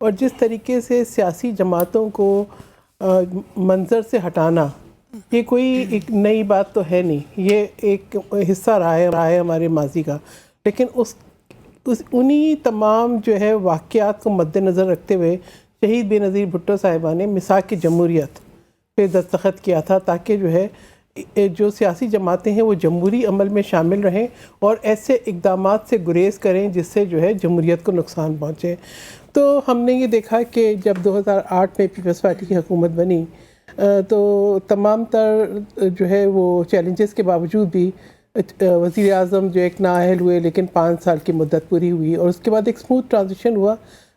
اور جس طریقے سے سیاسی جماعتوں کو منظر سے ہٹانا، یہ کوئی ایک نئی بات تو ہے نہیں، یہ ایک حصہ رہا ہے ہمارے ماضی کا، لیکن انہی تمام جو ہے واقعات کو مد نظر رکھتے ہوئے شہید بے نظیر بھٹو صاحبہ نے میثاق جمہوریت پہ دستخط کیا تھا، تاکہ جو ہے جو سیاسی جماعتیں ہیں وہ جمہوری عمل میں شامل رہیں اور ایسے اقدامات سے گریز کریں جس سے جو ہے جمہوریت کو نقصان پہنچے۔ تو ہم نے یہ دیکھا کہ جب 2008 میں پیپلز پارٹی کی حکومت بنی تو تمام تر جو ہے وہ چیلنجز کے باوجود بھی وزیر اعظم جو ایک نااہل ہوئے، لیکن 5 سال کی مدت پوری ہوئی اور اس کے بعد ایک اسموتھ ٹرانزیشن ہوا،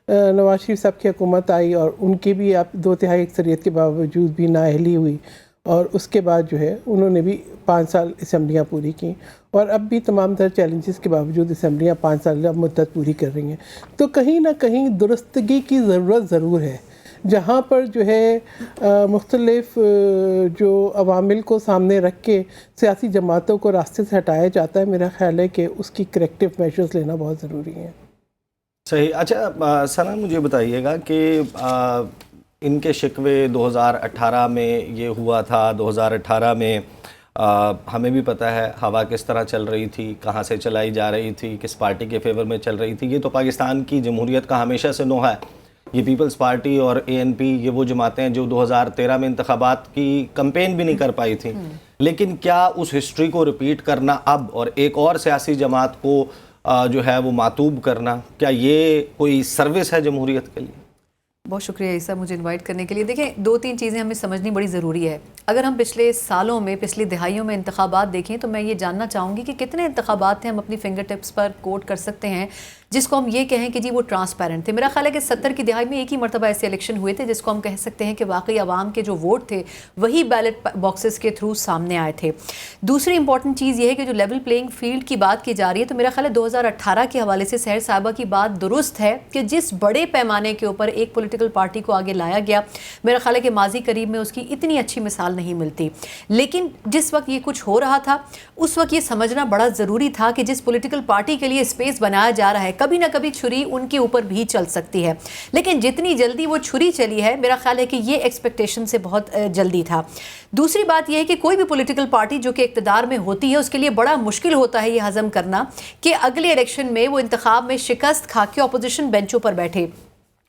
نواز شریف صاحب کی حکومت آئی اور ان کی بھی 2/3 اکثریت کے باوجود بھی نااہلی ہوئی، اور اس کے بعد جو ہے انہوں نے بھی 5 سال اسمبلیاں پوری کیں، اور اب بھی تمام تر چیلنجز کے باوجود اسمبلیاں 5 سال مدت پوری کر رہی ہیں۔ تو کہیں نہ کہیں درستگی کی ضرورت ضرور ہے، جہاں پر جو ہے مختلف جو عوامل کو سامنے رکھ کے سیاسی جماعتوں کو راستے سے ہٹایا جاتا ہے، میرا خیال ہے کہ اس کی کریکٹیو میجرز لینا بہت ضروری ہے۔ صحیح۔ اچھا ثنا، مجھے بتائیے گا کہ ان کے شکوے 2018 میں یہ ہوا تھا، 2018 میں ہمیں بھی پتہ ہے ہوا کس طرح چل رہی تھی، کہاں سے چلائی جا رہی تھی، کس پارٹی کے فیور میں چل رہی تھی۔ یہ تو پاکستان کی جمہوریت کا ہمیشہ سے نوحہ ہے۔ یہ پیپلز پارٹی اور ANP یہ وہ جماعتیں ہیں جو 2013 میں انتخابات کی کمپین بھی نہیں کر پائی تھیں، لیکن کیا اس ہسٹری کو ریپیٹ کرنا اب اور ایک اور سیاسی جماعت کو جو ہے وہ معطوب کرنا، کیا یہ کوئی سروس ہے جمہوریت کے لیے؟ بہت شکریہ عیسیٰ مجھے انوائٹ کرنے کے لیے۔ دیکھیں 2-3 چیزیں ہمیں سمجھنی بڑی ضروری ہے۔ اگر ہم پچھلے سالوں میں، پچھلی دہائیوں میں انتخابات دیکھیں تو میں یہ جاننا چاہوں گی کہ کتنے انتخابات تھے ہم اپنی فنگر ٹپس پر کوٹ کر سکتے ہیں جس کو ہم یہ کہیں کہ جی وہ ٹرانسپیرنٹ تھے۔ میرا خیال ہے کہ 70 کی دہائی میں ایک ہی مرتبہ ایسے الیکشن ہوئے تھے جس کو ہم کہہ سکتے ہیں کہ واقعی عوام کے جو ووٹ تھے وہی بیلٹ باکسز کے تھرو سامنے آئے تھے۔ دوسری امپورٹنٹ چیز یہ ہے کہ جو لیول پلینگ فیلڈ کی بات کی جا رہی ہے تو میرا خیال ہے 2018 کے حوالے سے سحر صاحبہ کی بات درست ہے کہ جس بڑے پیمانے کے اوپر ایک پولیٹیکل پارٹی کو آگے لایا گیا، میرا خیال ہے کہ ماضی قریب میں اس کی اتنی اچھی مثال نہیں ملتی۔ لیکن جس وقت یہ کچھ ہو رہا تھا اس وقت یہ سمجھنا بڑا ضروری تھا کہ جس پولیٹیکل پارٹی کے لیے اسپیس بنایا جا رہا ہے کبھی نہ کبھی چھری ان کے اوپر بھی چل سکتی ہے، لیکن جتنی جلدی وہ چھری چلی ہے میرا خیال ہے کہ یہ ایکسپیکٹیشن سے بہت جلدی تھا۔ دوسری بات یہ ہے کہ کوئی بھی پولیٹیکل پارٹی جو کہ اقتدار میں ہوتی ہے اس کے لیے بڑا مشکل ہوتا ہے یہ ہضم کرنا کہ اگلے الیکشن میں وہ انتخاب میں شکست کھا کے اپوزیشن بینچوں پر بیٹھے۔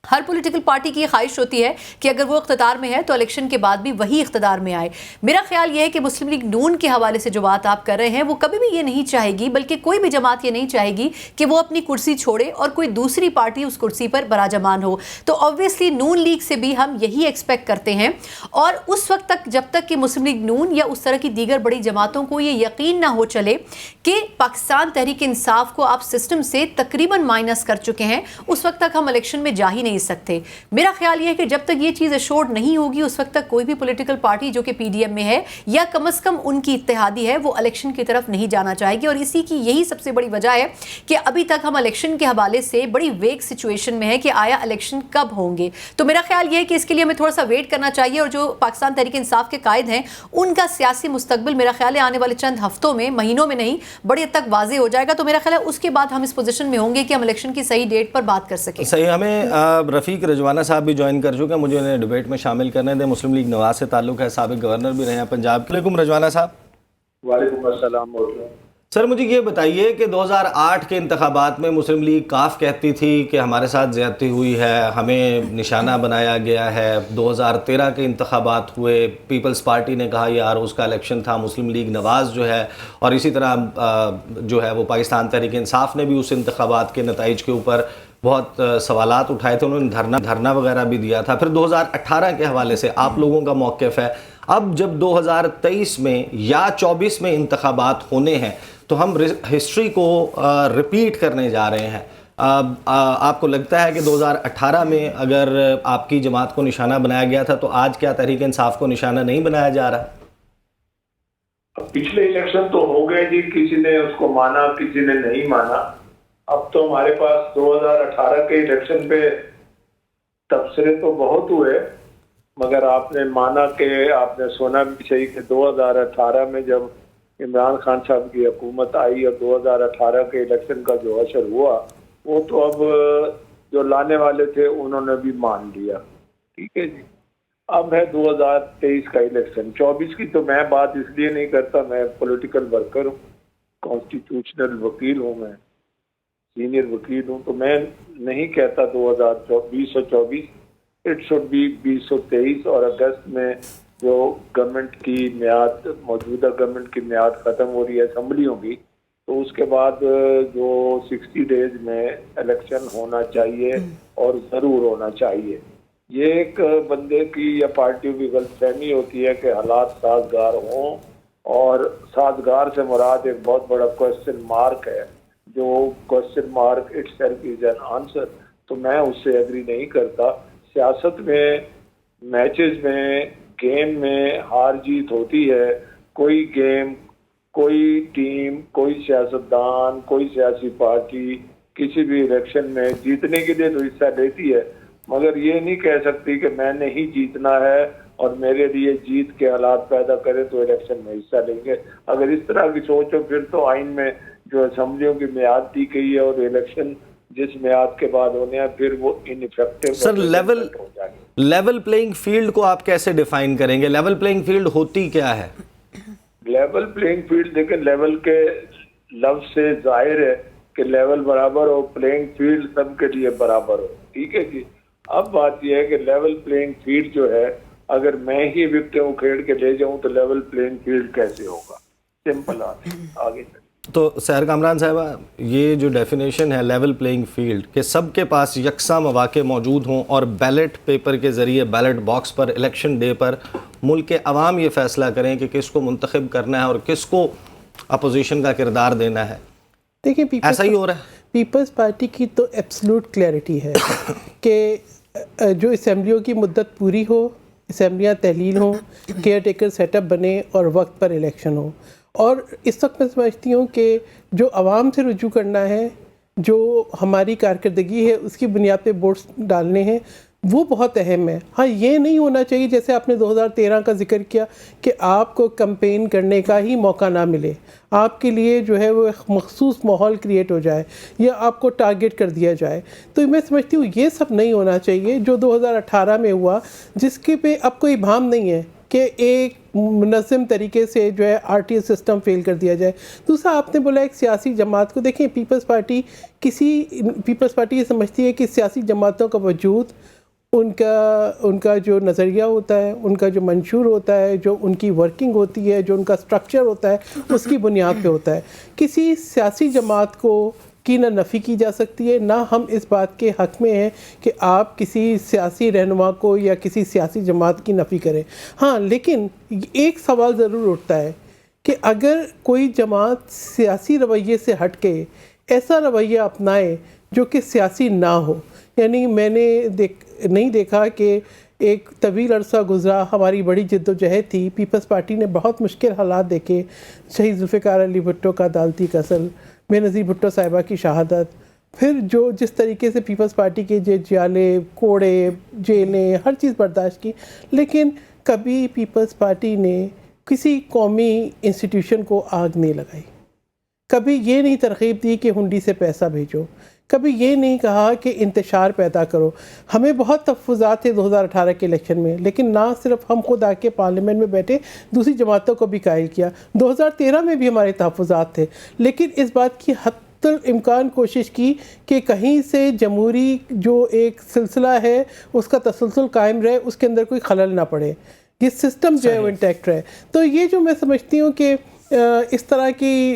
ہر پولیٹیکل پارٹی کی یہ خواہش ہوتی ہے کہ اگر وہ اقتدار میں ہے تو الیکشن کے بعد بھی وہی اقتدار میں آئے۔ میرا خیال یہ ہے کہ مسلم لیگ نون کے حوالے سے جو بات آپ کر رہے ہیں وہ کبھی بھی یہ نہیں چاہے گی، بلکہ کوئی بھی جماعت یہ نہیں چاہے گی کہ وہ اپنی کرسی چھوڑے اور کوئی دوسری پارٹی اس کرسی پر براجمان ہو۔ تو آبویسلی نون لیگ سے بھی ہم یہی ایکسپیکٹ کرتے ہیں، اور اس وقت تک جب تک کہ مسلم لیگ نون یا اس طرح کی دیگر بڑی جماعتوں کو یہ یقین نہ ہو چلے کہ پاکستان تحریک انصاف کو آپ سسٹم سے تقریباً مائنس کر چکے ہیں، اس وقت تک ہم الیکشن میں جا ہی نہیں سکتے۔ میرا خیال یہ ہے کہ جب تک یہ چیز ایشورڈ نہیں ہوگی اس وقت تک کوئی بھی پولیٹیکل پارٹی جو کہ PDM میں ہے یا کم از کم ان کی اتحادی ہے وہ الیکشن کی طرف نہیں جانا چاہے گی، اور اسی کی یہی سب سے بڑی وجہ ہے کہ ابھی تک ہم الیکشن کے حوالے سے بڑی ویگ سچویشن میں ہے کہ آیا الیکشن کب ہوں گے۔ تو میرا خیال یہ ہے کہ اس کے لیے ہمیں تھوڑا سا ویٹ کرنا چاہیے، اور جو پاکستان تحریک انصاف کے قائد ہیں ان کا سیاسی مستقبل میرا خیال ہے آنے والے چند ہفتوں میں، مہینوں میں نہیں، بڑی حد تک واضح ہو جائے گا۔ تو میرا خیال ہے اس کے بعد ہم اس پوزیشن میں ہوں گے کہ ہم الیکشن کی صحیح ڈیٹ پر بات کر سکیں۔ صحیح۔ ہمیں رفیق رجوانہ صاحب بھی جوائن کر چکے ہیں، مجھے انہیں ڈیبیٹ میں شامل کرنے دیں۔ مسلم لیگ نواز سے تعلق ہے، سابق گورنر بھی رہے ہیں پنجاب کے۔ وعلیکم رجوانہ صاحب۔ وعلیکم السلام۔ سر مجھے یہ بتائیے کہ 2008 کے انتخابات میں مسلم لیگ کاف کہتی تھی کہ ہمارے ساتھ زیادتی ہوئی ہے، ہمیں نشانہ بنایا گیا ہے۔ 2013 کے انتخابات ہوئے، پیپلز پارٹی نے کہا یہ آروز کا الیکشن تھا، مسلم لیگ نواز جو ہے، اور اسی طرح جو ہے وہ پاکستان تحریک انصاف نے بھی اس انتخابات کے نتائج کے اوپر بہت سوالات اٹھائے تھے، انہوں نے دھرنا وغیرہ بھی دیا تھا۔ پھر 2018 کے حوالے سے آپ لوگوں کا موقف ہے، اب جب 2023 میں یا 24 میں انتخابات ہونے ہیں تو ہم ہسٹری کو ریپیٹ کرنے جا رہے ہیں۔ آپ کو لگتا ہے کہ 2018 میں اگر آپ کی جماعت کو نشانہ بنایا گیا تھا تو آج کیا تحریک انصاف کو نشانہ نہیں بنایا جا رہا؟ پچھلے الیکشن تو ہو گئے جی، کسی نے اس کو مانا کسی نے نہیں مانا۔ اب تو ہمارے پاس 2018 کے الیکشن پہ تبصرے تو بہت ہوئے، مگر آپ نے مانا کہ آپ نے سونا بھی صحیح کہ 2018 میں جب عمران خان صاحب کی حکومت آئی اور 2018 کے الیکشن کا جو اثر ہوا وہ تو اب جو لانے والے تھے انہوں نے بھی مان لیا. ٹھیک ہے جی. اب ہے 2023 کا الیکشن. 24 کی تو میں بات اس لیے نہیں کرتا, میں پولیٹیکل ورکر ہوں, کانسٹیٹیوشنل وکیل ہوں, میں سینئر وکیل ہوں, تو میں نہیں کہتا 2024. اٹ شوڈ بی 2023, اور اگست میں جو گورنمنٹ کی میعاد, موجودہ گورنمنٹ کی میعاد ختم ہو رہی ہے اسمبلیوں کی, تو اس کے بعد جو 60 ڈیز میں الیکشن ہونا چاہیے اور ضرور ہونا چاہیے. یہ ایک بندے کی یا پارٹیوں کی غلط فہمی ہوتی ہے کہ حالات سازگار ہوں, اور سازگار سے مراد ایک بہت بڑا کوشچن مارک ہے, جو question mark it self is an answer. تو میں اس سے ایگری نہیں کرتا. سیاست میں, میچز میں, گیم میں ہار جیت ہوتی ہے. کوئی گیم, کوئی ٹیم, کوئی سیاستدان, کوئی سیاسی پارٹی کسی بھی الیکشن میں جیتنے کے لیے تو حصہ لیتی ہے, مگر یہ نہیں کہہ سکتی کہ میں نے ہی جیتنا ہے اور میرے لیے جیت کے حالات پیدا کرے تو الیکشن میں حصہ لیں گے. اگر اس طرح کی سوچ ہو پھر تو آئین میں جو اسمبلیوں کی میعاد دی گئی ہے اور الیکشن جس میعاد کے بعد ہونے ہیں پھر وہ ان افیکٹو. سر, لیول پلینگ فیلڈ کو آپ کیسے ڈیفائن کریں گے؟ لیول پلینگ فیلڈ ہوتی کیا ہے؟ لیول پلینگ فیلڈ دیکھیں, لیول کے لفظ سے ظاہر ہے کہ لیول برابر ہو, پلینگ فیلڈ سب کے لیے برابر ہو. ٹھیک ہے جی. اب بات یہ ہے کہ لیول پلینگ فیلڈ جو ہے, اگر میں ہی وکٹیں اکھیڑ کے لے جاؤں تو لیول پلینگ فیلڈ کیسے ہوگا؟ سمپل آگے. تو سحر کامران صاحبہ, یہ جو ڈیفینیشن ہے لیول پلینگ فیلڈ کہ سب کے پاس یکساں مواقع موجود ہوں اور بیلٹ پیپر کے ذریعے, بیلٹ باکس پر الیکشن ڈے پر ملک کے عوام یہ فیصلہ کریں کہ کس کو منتخب کرنا ہے اور کس کو اپوزیشن کا کردار دینا ہے. دیکھیں, ایسا ہی ہو رہا ہے. پیپلز پارٹی کی تو ایبسلوٹ کلیئرٹی ہے کہ جو اسمبلیوں کی مدت پوری ہو, اسمبلیاں تحلیل ہوں, کیئر ٹیکر سیٹ اپ بنے اور وقت پر الیکشن ہو. اور اس وقت میں سمجھتی ہوں کہ جو عوام سے رجوع کرنا ہے, جو ہماری کارکردگی ہے اس کی بنیاد پہ ووٹس ڈالنے ہیں, وہ بہت اہم ہے. ہاں, یہ نہیں ہونا چاہیے جیسے آپ نے 2013 کا ذکر کیا کہ آپ کو کمپین کرنے کا ہی موقع نہ ملے, آپ کے لیے جو ہے وہ ایک مخصوص ماحول کریٹ ہو جائے یا آپ کو ٹارگٹ کر دیا جائے. تو میں سمجھتی ہوں یہ سب نہیں ہونا چاہیے جو 2018 میں ہوا, جس کے پہ اب کوئی ابہام نہیں ہے کہ ایک منظم طریقے سے جو ہے RTI سسٹم فیل کر دیا جائے. دوسرا, آپ نے بولا ایک سیاسی جماعت کو, دیکھیں پیپلز پارٹی یہ سمجھتی ہے کہ سیاسی جماعتوں کا وجود ان کا جو نظریہ ہوتا ہے, ان کا جو منشور ہوتا ہے, جو ان کی ورکنگ ہوتی ہے, جو ان کا سٹرکچر ہوتا ہے, اس کی بنیاد پہ ہوتا ہے. کسی سیاسی جماعت کو کی نہ نفی کی جا سکتی ہے, نہ ہم اس بات کے حق میں ہیں کہ آپ کسی سیاسی رہنما کو یا کسی سیاسی جماعت کی نفی کریں. ہاں, لیکن ایک سوال ضرور اٹھتا ہے کہ اگر کوئی جماعت سیاسی رویے سے ہٹ کے ایسا رویہ اپنائے جو کہ سیاسی نہ ہو, یعنی میں نے نہیں دیکھا کہ ایک طویل عرصہ گزرا, ہماری بڑی جد و جہد تھی, پیپلز پارٹی نے بہت مشکل حالات دیکھے, شہید ذوالفقار علی بھٹو کا عدالتی قتل, بے نظیر بھٹو صاحبہ کی شہادت, پھر جو جس طریقے سے پیپلز پارٹی کے جالے, کوڑے, جیلیں, ہر چیز برداشت کی, لیکن کبھی پیپلز پارٹی نے کسی قومی انسٹیٹیوشن کو آگ نہیں لگائی, کبھی یہ نہیں ترغیب دی کہ ہنڈی سے پیسہ بھیجو, کبھی یہ نہیں کہا کہ انتشار پیدا کرو. ہمیں بہت تحفظات تھے 2018 کے الیکشن میں, لیکن نہ صرف ہم خود آ کے پارلیمنٹ میں بیٹھے, دوسری جماعتوں کو بھی قائل کیا. 2013 میں بھی ہمارے تحفظات تھے, لیکن اس بات کی حد الامکان کوشش کی کہ کہیں سے جمہوری جو ایک سلسلہ ہے اس کا تسلسل قائم رہے, اس کے اندر کوئی خلل نہ پڑے, یہ سسٹم جو ہے وہ انٹیکٹ رہے. تو یہ جو میں سمجھتی ہوں کہ اس طرح کی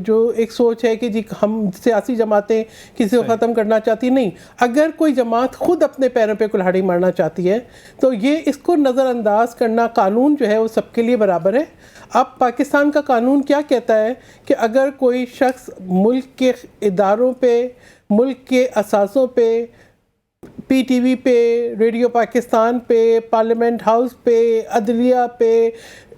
جو ایک سوچ ہے کہ جی ہم سیاسی جماعتیں کسی کو ختم کرنا چاہتی, نہیں. اگر کوئی جماعت خود اپنے پیروں پہ کلہاڑی مارنا چاہتی ہے تو یہ اس کو نظر انداز کرنا, قانون جو ہے وہ سب کے لیے برابر ہے. اب پاکستان کا قانون کیا کہتا ہے کہ اگر کوئی شخص ملک کے اداروں پہ, ملک کے اثاثوں پہ, PTV پہ, ریڈیو پاکستان پہ, پارلیمنٹ ہاؤس پہ, عدلیہ پہ,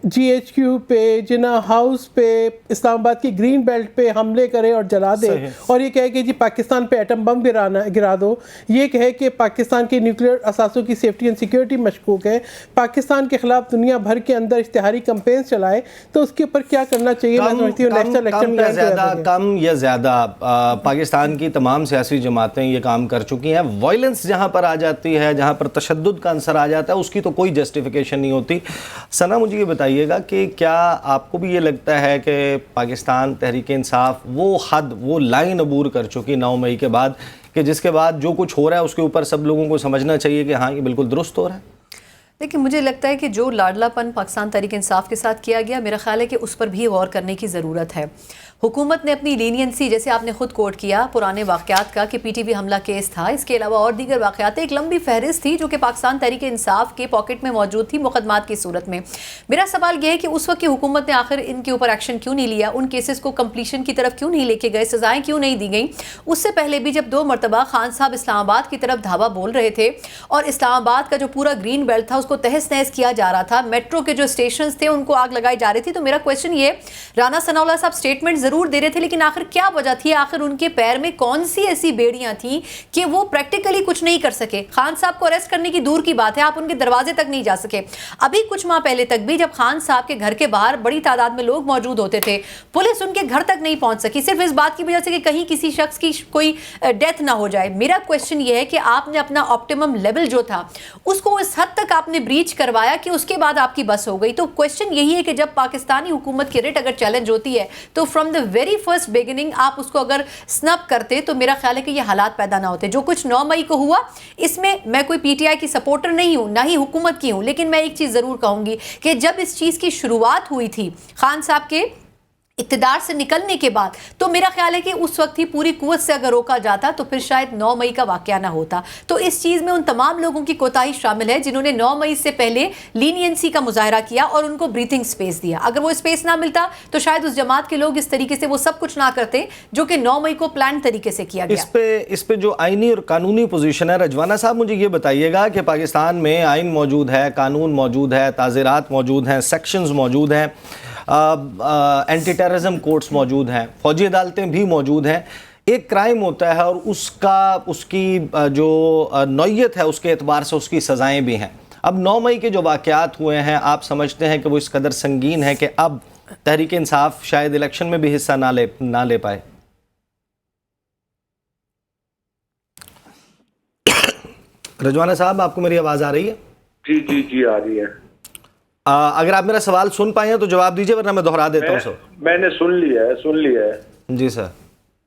GHQ پہ، جناح ہاؤس پہ، اسلام آباد کی گرین بیلٹ پہ حملے کرے اور جلا دے، اور یہ کہے کہ جی پاکستان پہ ایٹم بم گرا دو، یہ کہے کہ پاکستان کے نیوکلیئر اثاثوں کی سیفٹی اینڈ سیکیورٹی مشکوک ہے، پاکستان کے خلاف دنیا بھر کے اندر اشتہاری کمپینز چلائے، تو اس کے اوپر کیا کرنا چاہیے؟ میں سمجھتی ہوں نیشنل الیکشن پلان کم یا زیادہ پاکستان کی تمام سیاسی جماعتیں یہ کام کر چکی ہیں. وائلنس جہاں پر آ جاتی ہے، جہاں پر تشدد کا عنصر آ جاتا ہے، اس کی تو کوئی جسٹیفیکیشن نہیں ہوتی. ثنا مجھے یہ بتائیے گا کہ کیا آپ کو بھی یہ لگتا ہے کہ پاکستان تحریک انصاف وہ حد، وہ لائن عبور کر چکی 9 مئی کے بعد، کہ جس کے بعد جو کچھ ہو رہا ہے اس کے اوپر سب لوگوں کو سمجھنا چاہیے کہ ہاں یہ بالکل درست ہو رہا ہے؟ لیکن مجھے لگتا ہے کہ جو لاڈلا پن پاکستان تحریک انصاف کے ساتھ کیا گیا، میرا خیال ہے کہ اس پر بھی غور کرنے کی ضرورت ہے. حکومت نے اپنی لینینسی، جیسے آپ نے خود کوٹ کیا پرانے واقعات کا کہ PTV حملہ کیس تھا، اس کے علاوہ اور دیگر واقعات، ایک لمبی فہرست تھی جو کہ پاکستان تحریک انصاف کے پاکٹ میں موجود تھی مقدمات کی صورت میں. میرا سوال یہ ہے کہ اس وقت کی حکومت نے آخر ان کے اوپر ایکشن کیوں نہیں لیا؟ ان کیسز کو کمپلیشن کی طرف کیوں نہیں لے کے گئے؟ سزائیں کیوں نہیں دی گئیں؟ اس سے پہلے بھی جب 2 مرتبہ خان صاحب اسلام آباد کی طرف دھاوا بول رہے تھے اور اسلام آباد کا جو پورا گرین بیلٹ تھا اس کو تہس نہس کیا جا رہا تھا، میٹرو کے جو اسٹیشنز تھے ان کو آگ لگائی جا رہی تھی، تو میرا کویشچن یہ، رانا ثناء اللہ صاحب سٹیٹمنٹ ضرور دے رہے تھے لیکن آخر کیا وجہ تھی؟ آخر ان کے پیر میں کون سی ایسی بیڑیاں تھیں کہ وہ پریکٹیکلی کچھ نہیں کر سکے؟ خان صاحب کو اریسٹ کرنے کی دور کی بات ہے، آپ ان کے دروازے تک نہیں جا سکے. ابھی کچھ ماہ پہلے تک بھی جب خان صاحب کے گھر کے باہر بڑی تعداد میں لوگ موجود ہوتے تھے، پولیس ان کے گھر تک نہیں پہنچ سکی، صرف اس بات کی وجہ سے کہ کہیں کسی شخص کی کوئی ڈیتھ نہ ہو جائے. میرا کویشچن یہ ہے کہ آپ نے اپنا آپٹیمم لیول جو تھا اس کو اس حد تک آپ نے بریچ کروایا کہ اس کے بعد آپ کی بس ہو گئی. تو کویشچن یہی ہے کہ جب پاکستانی حکومت کی ریٹ اگر چیلنج ہوتی ہے تو from the very first beginning آپ اس کو اگر سنپ کرتے تو میرا خیال ہے کہ یہ حالات پیدا نہ ہوتے. جو کچھ 9 مئی کو ہوا، اس میں میں کوئی PTI کی سپورٹر نہیں ہوں، نہ ہی حکومت کی ہوں، لیکن میں ایک چیز ضرور کہوں گی کہ جب اس چیز کی شروعات ہوئی تھی خان صاحب کے اقتدار سے نکلنے کے بعد، تو میرا خیال ہے کہ اس وقت ہی پوری قوت سے اگر روکا جاتا تو پھر شاید 9 مئی کا واقعہ نہ ہوتا. تو اس چیز میں ان تمام لوگوں کی کوتاہی شامل ہے جنہوں نے 9 مئی سے پہلے لینینسی کا مظاہرہ کیا اور ان کو بریتھنگ سپیس دیا. اگر وہ سپیس نہ ملتا تو شاید اس جماعت کے لوگ اس طریقے سے وہ سب کچھ نہ کرتے جو کہ 9 مئی کو پلان طریقے سے کیا گیا. اس پہ جو آئینی اور قانونی پوزیشن ہے، رجوانہ صاحب مجھے یہ بتائیے گا کہ پاکستان میں آئین موجود ہے، قانون موجود ہے، تعزیرات موجود ہیں، سیکشنز موجود ہیں، اینٹی ٹیررزم کورٹس موجود ہیں، فوجی عدالتیں بھی موجود ہیں. ایک کرائم ہوتا ہے اور اس کی جو نوعیت ہے اس کے اعتبار سے اس کی سزائیں بھی ہیں. اب 9 مئی کے جو واقعات ہوئے ہیں، آپ سمجھتے ہیں کہ وہ اس قدر سنگین ہے کہ اب تحریک انصاف شاید الیکشن میں بھی حصہ نہ لے پائے؟ رجوانہ صاحب، آپ کو میری آواز آ رہی ہے؟ جی آ رہی ہے. اگر آپ میرا سوال سن پائے ہیں تو جواب دیجئے ورنہ میں دہرا دیتا ہوں. سر میں نے سن لیا ہے. جی سر.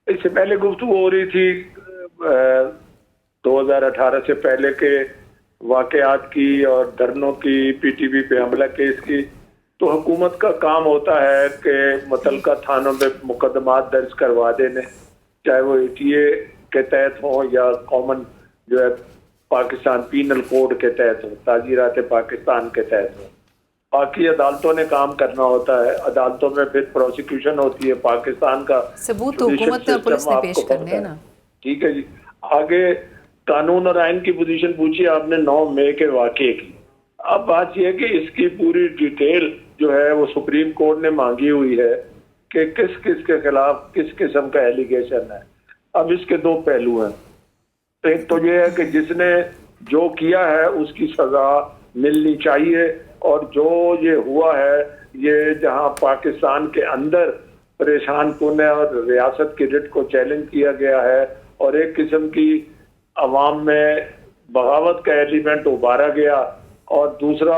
اس سے پہلے گفتگو ہو رہی تھی 2018 سے پہلے کے واقعات کی اور دھرنوں کی، PTV پہ حملہ کیس کی. تو حکومت کا کام ہوتا ہے کہ متعلقہ تھانوں پہ مقدمات درج کروا دینے، چاہے وہ ATA کے تحت ہوں یا کامن جو ہے پاکستان پینل کوڈ کے تحت ہو، تعزیرات پاکستان کے تحت ہو. باقی عدالتوں نے کام کرنا ہوتا ہے، عدالتوں میں پھر پروسیکیوشن ہوتی ہے. پاکستان کا ثبوت تو حکومت اور پولیس نے پیش کرنے ہیں نا. ٹھیک ہے جی. آگے قانون اور آئین کی پوزیشن پوچھی آپ نے 9 مئی کے واقعے کی. اب بات یہ ہے کہ اس کی پوری ڈیٹیل جو ہے وہ سپریم کورٹ نے مانگی ہوئی ہے کہ کس کس کے خلاف کس قسم کا ایلیگیشن ہے. اب اس کے 2 پہلو ہیں. ایک تو یہ ہے کہ جس نے جو کیا ہے اس کی سزا ملنی چاہیے، اور جو یہ ہوا ہے یہ جہاں پاکستان کے اندر پریشان کن ہے اور ریاست کی رٹ کو چیلنج کیا گیا ہے اور ایک قسم کی عوام میں بغاوت کا ایلیمنٹ ابھارا گیا، اور دوسرا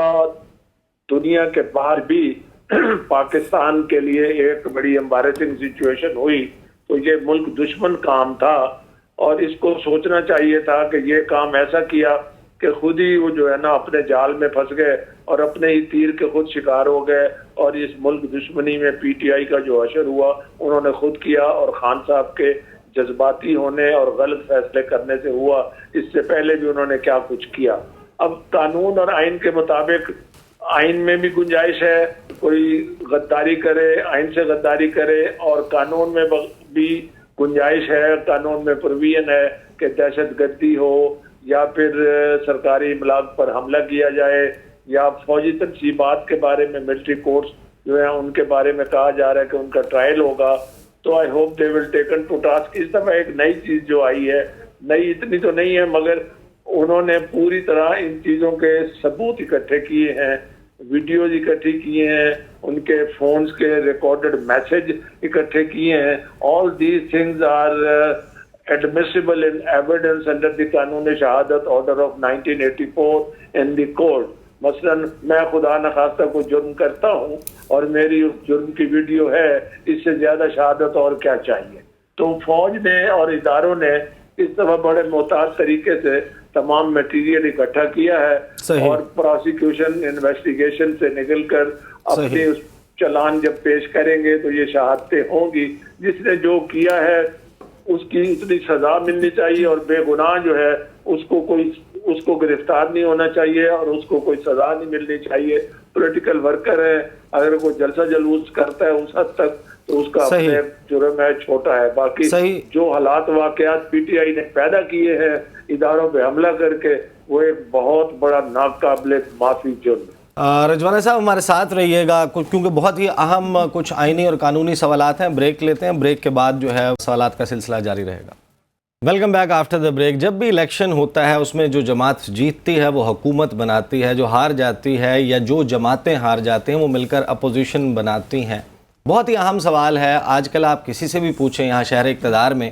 دنیا کے باہر بھی پاکستان کے لیے ایک بڑی امبارسنگ سچویشن ہوئی. تو یہ ملک دشمن کام تھا اور اس کو سوچنا چاہیے تھا کہ یہ کام ایسا کیا کہ خود ہی وہ جو ہے نا اپنے جال میں پھنس گئے اور اپنے ہی تیر کے خود شکار ہو گئے. اور اس ملک دشمنی میں PTI کا جو حشر ہوا انہوں نے خود کیا، اور خان صاحب کے جذباتی ہونے اور غلط فیصلے کرنے سے ہوا. اس سے پہلے بھی انہوں نے کیا کچھ کیا. اب قانون اور آئین کے مطابق آئین میں بھی گنجائش ہے، کوئی غداری کرے آئین سے غداری کرے، اور قانون میں بھی گنجائش ہے، قانون میں پروویژن ہے کہ دہشت گردی ہو یا پھر سرکاری املاک پر حملہ کیا جائے یا فوجی تنصیبات کے بارے میں ملٹری کورٹس جو ہیں ان کے بارے میں کہا جا رہا ہے کہ ان کا ٹرائل ہوگا, تو I hope they will taken to task. اس دفعہ ایک نئی چیز جو آئی ہے, نئی اتنی تو نہیں ہے مگر انہوں نے پوری طرح ان چیزوں کے ثبوت اکٹھے کیے ہیں, ویڈیوز اکٹھی کیے ہیں, ان کے فونز کے ریکارڈڈ میسج اکٹھے کیے ہیں. All these things are admissible in evidence under the Qanun Shahadat order of 1984 in the court. مثلاً میں خدا نخواستہ کوئی جرم کرتا ہوں اور میری اس جرم کی ویڈیو ہے, اس سے زیادہ شہادت اور کیا چاہیے. تو فوج نے اور اداروں نے اس دفعہ بڑے محتاط طریقے سے تمام میٹیریل اکٹھا کیا ہے اور پروسیکیوشن انویسٹیگیشن سے نکل کر اپنے اس چلان جب پیش کریں گے تو یہ شہادتیں ہوں گی. جس نے جو کیا ہے اس کی اتنی سزا ملنی چاہیے اور بے گناہ جو ہے اس کو گرفتار نہیں ہونا چاہیے اور اس کو کوئی سزا نہیں ملنی چاہیے. پولیٹیکل ورکر ہے, اگر کوئی جلسہ جلوس کرتا ہے اس حد تک تو اس کا اپنے جرم ہے چھوٹا ہے. باقی جو حالات واقعات پی ٹی آئی نے پیدا کیے ہیں اداروں پہ حملہ کر کے, وہ ایک بہت بڑا ناقابل معافی جرم ہے. رجوانہ صاحب ہمارے ساتھ رہیے گا کیونکہ بہت ہی اہم کچھ آئینی اور قانونی سوالات ہیں. بریک لیتے ہیں, بریک کے بعد جو ہے سوالات کا سلسلہ جاری رہے گا. Welcome back after the break. جب بھی الیکشن ہوتا ہے اس میں جو جماعت جیتتی ہے وہ حکومت بناتی ہے, جو ہار جاتی ہے یا جو جماعتیں ہار جاتے ہیں وہ مل کر اپوزیشن بناتی ہیں. بہت ہی اہم سوال ہے, آج کل آپ کسی سے بھی پوچھیں یہاں شہر اقتدار میں,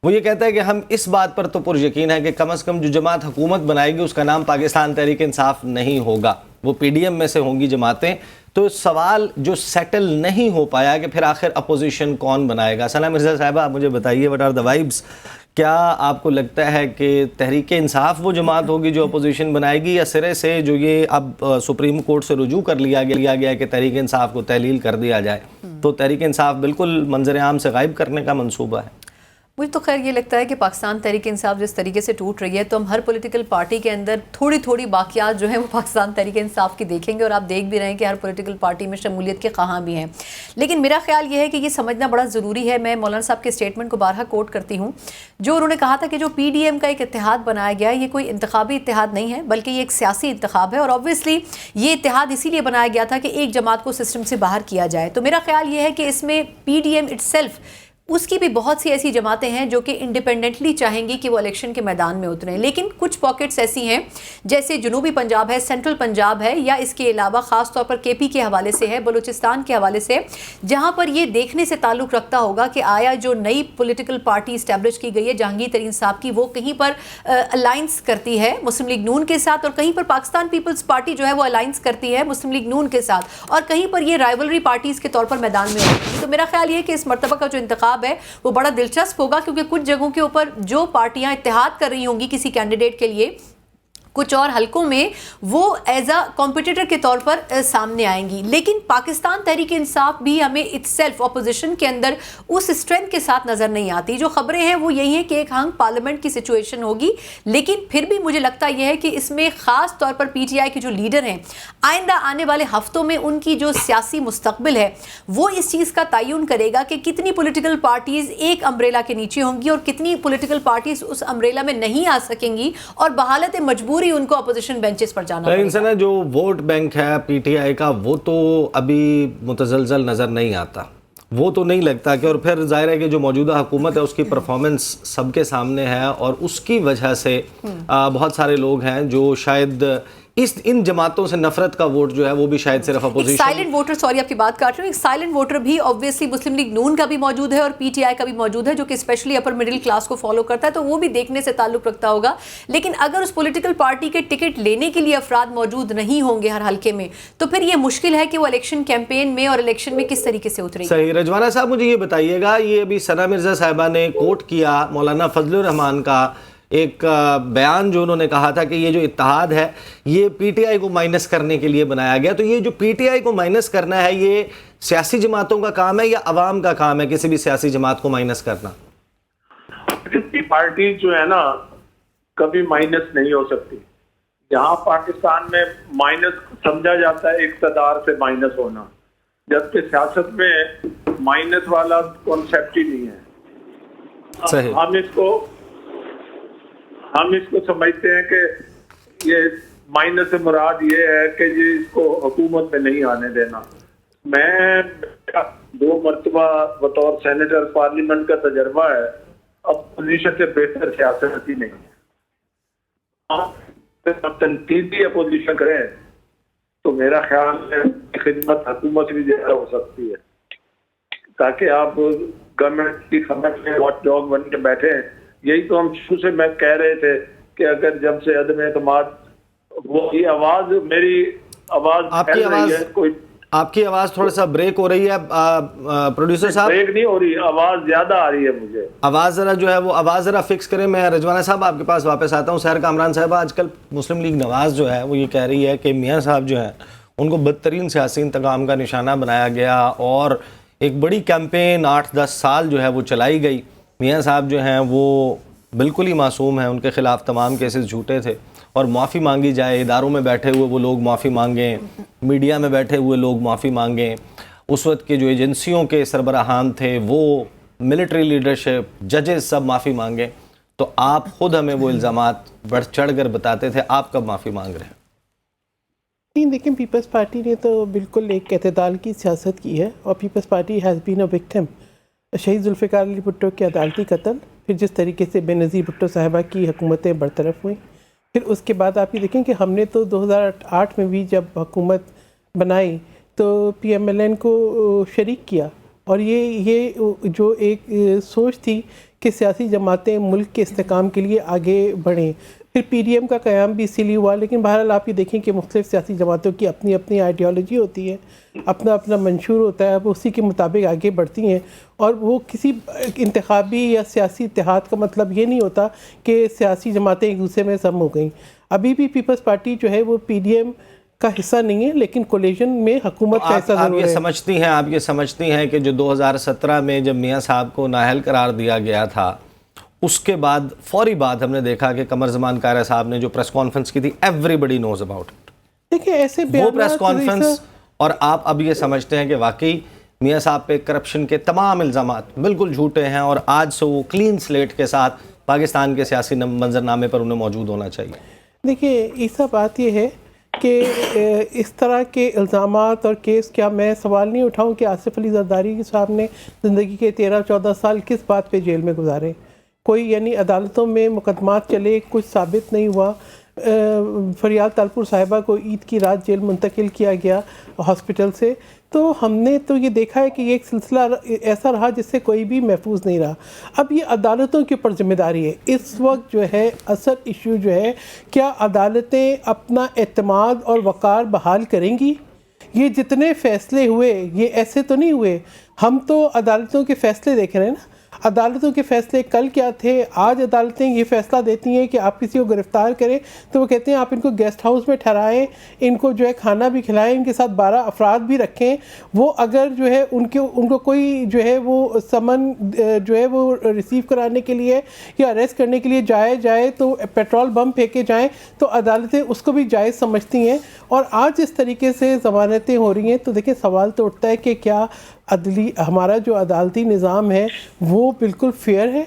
وہ یہ کہتا ہے کہ ہم اس بات پر تو پر یقین ہے کہ کم از کم جو جماعت حکومت بنائے گی اس کا نام پاکستان تحریک انصاف نہیں ہوگا, وہ پی ڈی ایم میں سے ہوں گی جماعتیں. تو سوال جو سیٹل نہیں ہو پایا کہ پھر آخر اپوزیشن کون بنائے گا. ثنا مرزا صاحبہ آپ مجھے بتائیے, وٹ آر دا وائبس, کیا آپ کو لگتا ہے کہ تحریک انصاف وہ جماعت ہوگی جو اپوزیشن بنائے گی, یا سرے سے جو یہ اب سپریم کورٹ سے رجوع کر لیا گیا کہ تحریک انصاف کو تحلیل کر دیا جائے, تو تحریک انصاف بالکل منظر عام سے غائب کرنے کا منصوبہ ہے؟ مجھے تو خیر یہ لگتا ہے کہ پاکستان تحریک انصاف جس طریقے سے ٹوٹ رہی ہے تو ہم ہر پولیٹیکل پارٹی کے اندر تھوڑی تھوڑی باقیات جو ہیں وہ پاکستان تحریک انصاف کی دیکھیں گے, اور آپ دیکھ بھی رہے ہیں کہ ہر پولیٹیکل پارٹی میں شمولیت کے خواہاں بھی ہیں. لیکن میرا خیال یہ ہے کہ یہ سمجھنا بڑا ضروری ہے. میں مولانا صاحب کے اسٹیٹمنٹ کو بارہا کوٹ کرتی ہوں, جو انہوں نے کہا تھا کہ جو پی ڈی ایم کا ایک اتحاد بنایا گیا ہے یہ کوئی انتخابی اتحاد نہیں ہے بلکہ یہ ایک سیاسی انتخاب ہے, اور آبویسلی یہ اتحاد اسی لیے بنایا گیا تھا کہ ایک جماعت کو سسٹم سے باہر کیا جائے. تو میرا خیال یہ ہے کہ اس میں P D M itself, اس کی بھی بہت سی ایسی جماعتیں ہیں جو کہ انڈیپینڈنٹلی چاہیں گی کہ وہ الیکشن کے میدان میں اتریں, لیکن کچھ پاکٹس ایسی ہیں جیسے جنوبی پنجاب ہے, سینٹرل پنجاب ہے, یا اس کے علاوہ خاص طور پر کے پی کے حوالے سے ہے, بلوچستان کے حوالے سے, جہاں پر یہ دیکھنے سے تعلق رکھتا ہوگا کہ آیا جو نئی پولیٹیکل پارٹی اسٹیبلش کی گئی ہے جہانگیر ترین صاحب کی, وہ کہیں پر الائنس کرتی ہے مسلم لیگ نون کے ساتھ, اور کہیں پر پاکستان پیپلز پارٹی جو ہے وہ الائنس کرتی ہے مسلم لیگ نون کے ساتھ, اور کہیں پر یہ رائیولری پارٹیز کے طور پر میدان میں ہوتی ہے. تو میرا خیال یہ ہے کہ اس مرتبہ کا جو انتخاب ہے وہ بڑا دلچسپ ہوگا, کیونکہ کچھ جگہوں کے اوپر جو پارٹیاں اتحاد کر رہی ہوں گی کسی کینڈیڈیٹ کے لیے, کچھ اور حلقوں میں وہ ایز اے کمپیٹیٹر کے طور پر سامنے آئیں گی. لیکن پاکستان تحریک انصاف بھی ہمیں اٹ سیلف اپوزیشن کے اندر اس اسٹرینتھ کے ساتھ نظر نہیں آتی. جو خبریں ہیں وہ یہی ہیں کہ ایک ہنگ پارلیمنٹ کی سچویشن ہوگی, لیکن پھر بھی مجھے لگتا یہ ہے کہ اس میں خاص طور پر پی ٹی آئی کے جو لیڈر ہیں آئندہ آنے والے ہفتوں میں ان کی جو سیاسی مستقبل ہے وہ اس چیز کا تعین کرے گا کہ کتنی پولیٹیکل پارٹیز ایک امبریلا کے نیچے ہوں گی اور کتنی پولیٹیکل پارٹیز اس امبریلا میں نہیں آ سکیں گی, اور بحالت مجبور ان کو اپوزیشن بینچز پر جانا پڑے گا. جو ووٹ بینک ہے پی ٹی آئی کا وہ تو ابھی متزلزل نظر نہیں آتا, وہ تو نہیں لگتا کہ, اور پھر ظاہر ہے کہ جو موجودہ حکومت ہے اس کی پرفارمنس سب کے سامنے ہے, اور اس کی وجہ سے بہت سارے لوگ ہیں جو شاید ان جماعتوں سے نفرت کا ووٹ جو ہے وہ بھی شاید صرف اپوزیشن, سائلنٹ ووٹر, سوری آپ کی بات کاٹ رہا ہوں, ایک سائلنٹ ووٹر بھی آبویسلی مسلم لیگ نون کا بھی موجود ہے اور پی ٹی آئی کا بھی موجود ہے, جو کہ اسپیشلی اپر مڈل کلاس کو فالو کرتا ہے, تو وہ بھی دیکھنے سے تعلق رکھتا ہوگا. لیکن اگر اس پولیٹیکل پارٹی کے ٹکٹ لینے کے لیے افراد موجود نہیں ہوں گے ہر حلقے میں, تو پھر یہ مشکل ہے کہ وہ الیکشن کیمپین میں اور الیکشن میں کس طریقے سے اترے گی. صحیح. رجوانہ صاحب مجھے یہ بتائیے گا, یہ ابھی ثنا مرزا صاحبہ نے کوٹ کیا مولانا فضل الرحمان کا ایک بیان جو انہوں نے کہا تھا کہ یہ جو اتحاد ہے یہ پی ٹی آئی کو مائنس کرنے کے لیے بنایا گیا. تو یہ جو پی ٹی آئی کو مائنس کرنا ہے یہ سیاسی جماعتوں کا کام ہے یا عوام کا کام ہے کسی بھی سیاسی جماعت کو مائنس کرنا؟ پارٹی جو ہے نا کبھی مائنس نہیں ہو سکتی. جہاں پاکستان میں مائنس سمجھا جاتا ہے اقتدار سے مائنس ہونا, جبکہ سیاست میں مائنس والا کانسیپٹ ہی نہیں ہے. ہم اس کو سمجھتے ہیں کہ یہ مائنس سے مراد یہ ہے کہ جی اس کو حکومت میں نہیں آنے دینا. میں 2 مرتبہ بطور سینیٹر پارلیمنٹ کا تجربہ ہے. اپوزیشن سے بہتر سیاست ہی نہیں ہے. آپ تنقیدی اپوزیشن کریں تو میرا خیال ہے خدمت حکومت بھی زیادہ ہو سکتی ہے, تاکہ آپ گورنمنٹ کی خدمت میں واچ ڈاگ بن کے بیٹھے ہیں. یہی تو ہم شروع سے میں کہہ رہے تھے کہ اگر جب سے عدم اعتماد وہی آواز, میری آواز آپ کی آواز تھوڑا سا بریک ہو رہی ہے پروڈیوسر صاحب. بریک نہیں ہو رہی, آواز زیادہ آ رہی ہے مجھے. آواز ذرا جو ہے وہ آواز ذرا فکس کریں. میں رجوانہ صاحب آپ کے پاس واپس آتا ہوں. سحر کامران صاحب, آج کل مسلم لیگ نواز جو ہے وہ یہ کہہ رہی ہے کہ میاں صاحب جو ہیں ان کو بدترین سیاسی انتقام کا نشانہ بنایا گیا, اور ایک بڑی کیمپین 8-10 سال جو ہے وہ چلائی گئی. میاں صاحب جو ہیں وہ بالکل ہی معصوم ہیں, ان کے خلاف تمام کیسز جھوٹے تھے, اور معافی مانگی جائے. اداروں میں بیٹھے ہوئے وہ لوگ معافی مانگیں, میڈیا میں بیٹھے ہوئے لوگ معافی مانگیں, اس وقت کے جو ایجنسیوں کے سربراہان تھے وہ ملٹری لیڈرشپ, ججز سب معافی مانگیں. تو آپ خود ہمیں وہ الزامات بڑھ چڑھ کر بتاتے تھے, آپ کب معافی مانگ رہے ہیں؟ نہیں دیکھیں, پیپلز پارٹی نے تو بالکل ایک اعتدال کی سیاست کی ہے, اور Peoples Party has been a victim. Shaheed Zulfikar Ali Bhutto کے عدالتی قتل, پھر جس طریقے سے بے نظیر بھٹو صاحبہ کی حکومتیں برطرف ہوئیں, پھر اس کے بعد آپ یہ دیکھیں کہ ہم نے تو 2008 میں بھی جب حکومت بنائی تو پی ایم ایل این کو شریک کیا, اور یہ جو ایک سوچ تھی کہ سیاسی جماعتیں ملک کے استحکام کے لیے آگے بڑھیں. پھر پی ڈی ایم کا قیام بھی اسی لیے ہوا, لیکن بہرحال آپ یہ دیکھیں کہ مختلف سیاسی جماعتوں کی اپنی اپنی آئیڈیالوجی ہوتی ہے, اپنا اپنا منشور ہوتا ہے, وہ اسی کے مطابق آگے بڑھتی ہیں. اور وہ کسی انتخابی یا سیاسی اتحاد کا مطلب یہ نہیں ہوتا کہ سیاسی جماعتیں ایک دوسرے میں ضم ہو گئیں. ابھی بھی پیپلز پارٹی جو ہے وہ پی ڈی ایم کا حصہ نہیں ہے, لیکن کولیشن میں حکومت کا حصہ ضرور ہے. آپ یہ سمجھتی ہیں کہ جو 2017 میں جب میاں صاحب کو نااہل قرار دیا گیا تھا, اس کے بعد فوری بعد ہم نے دیکھا کہ قمر زمان کارہ صاحب نے جو پریس کانفرنس کی تھی, everybody knows about it. دیکھیں ایسے وہ پریس کانفرنس, اور آپ اب یہ سمجھتے ہیں کہ واقعی میاں صاحب پہ کرپشن کے تمام الزامات بالکل جھوٹے ہیں, اور آج سے وہ کلین سلیٹ کے ساتھ پاکستان کے سیاسی منظرنامے پر انہیں موجود ہونا چاہیے. دیکھیے عیسیٰ, بات یہ ہے کہ اس طرح کے الزامات اور کیس, کیا میں سوال نہیں اٹھاؤں کہ آصف علی زرداری صاحب نے زندگی کے 13-14 سال کس بات پہ جیل میں گزارے؟ کوئی یعنی عدالتوں میں مقدمات چلے, کچھ ثابت نہیں ہوا. فریال تالپور صاحبہ کو عید کی رات جیل منتقل کیا گیا ہاسپٹل سے. تو ہم نے تو یہ دیکھا ہے کہ یہ ایک سلسلہ ایسا رہا جس سے کوئی بھی محفوظ نہیں رہا. اب یہ عدالتوں کے اوپر ذمہ داری ہے. اس وقت جو ہے اصل ایشو جو ہے, کیا عدالتیں اپنا اعتماد اور وقار بحال کریں گی؟ یہ جتنے فیصلے ہوئے یہ ایسے تو نہیں ہوئے. ہم تو عدالتوں کے فیصلے دیکھ رہے ہیں نا. عدالتوں کے فیصلے کل کیا تھے, آج عدالتیں یہ فیصلہ دیتی ہیں کہ آپ کسی کو گرفتار کریں تو وہ کہتے ہیں آپ ان کو گیسٹ ہاؤس میں ٹھہرائیں, ان کو جو ہے کھانا بھی کھلائیں, ان کے ساتھ 12 افراد بھی رکھیں. وہ اگر جو ہے ان کو کوئی جو ہے وہ سمن جو ہے وہ ریسیو کرانے کے لیے یا اریسٹ کرنے کے لیے جائے تو پیٹرول بم پھینکے جائیں تو عدالتیں اس کو بھی جائز سمجھتی ہیں. اور آج اس طریقے سے ضمانتیں ہو رہی ہیں تو دیکھیں سوال تو اٹھتا ہے کہ کیا ہمارا جو عدالتی نظام ہے وہ بالکل فیئر ہے؟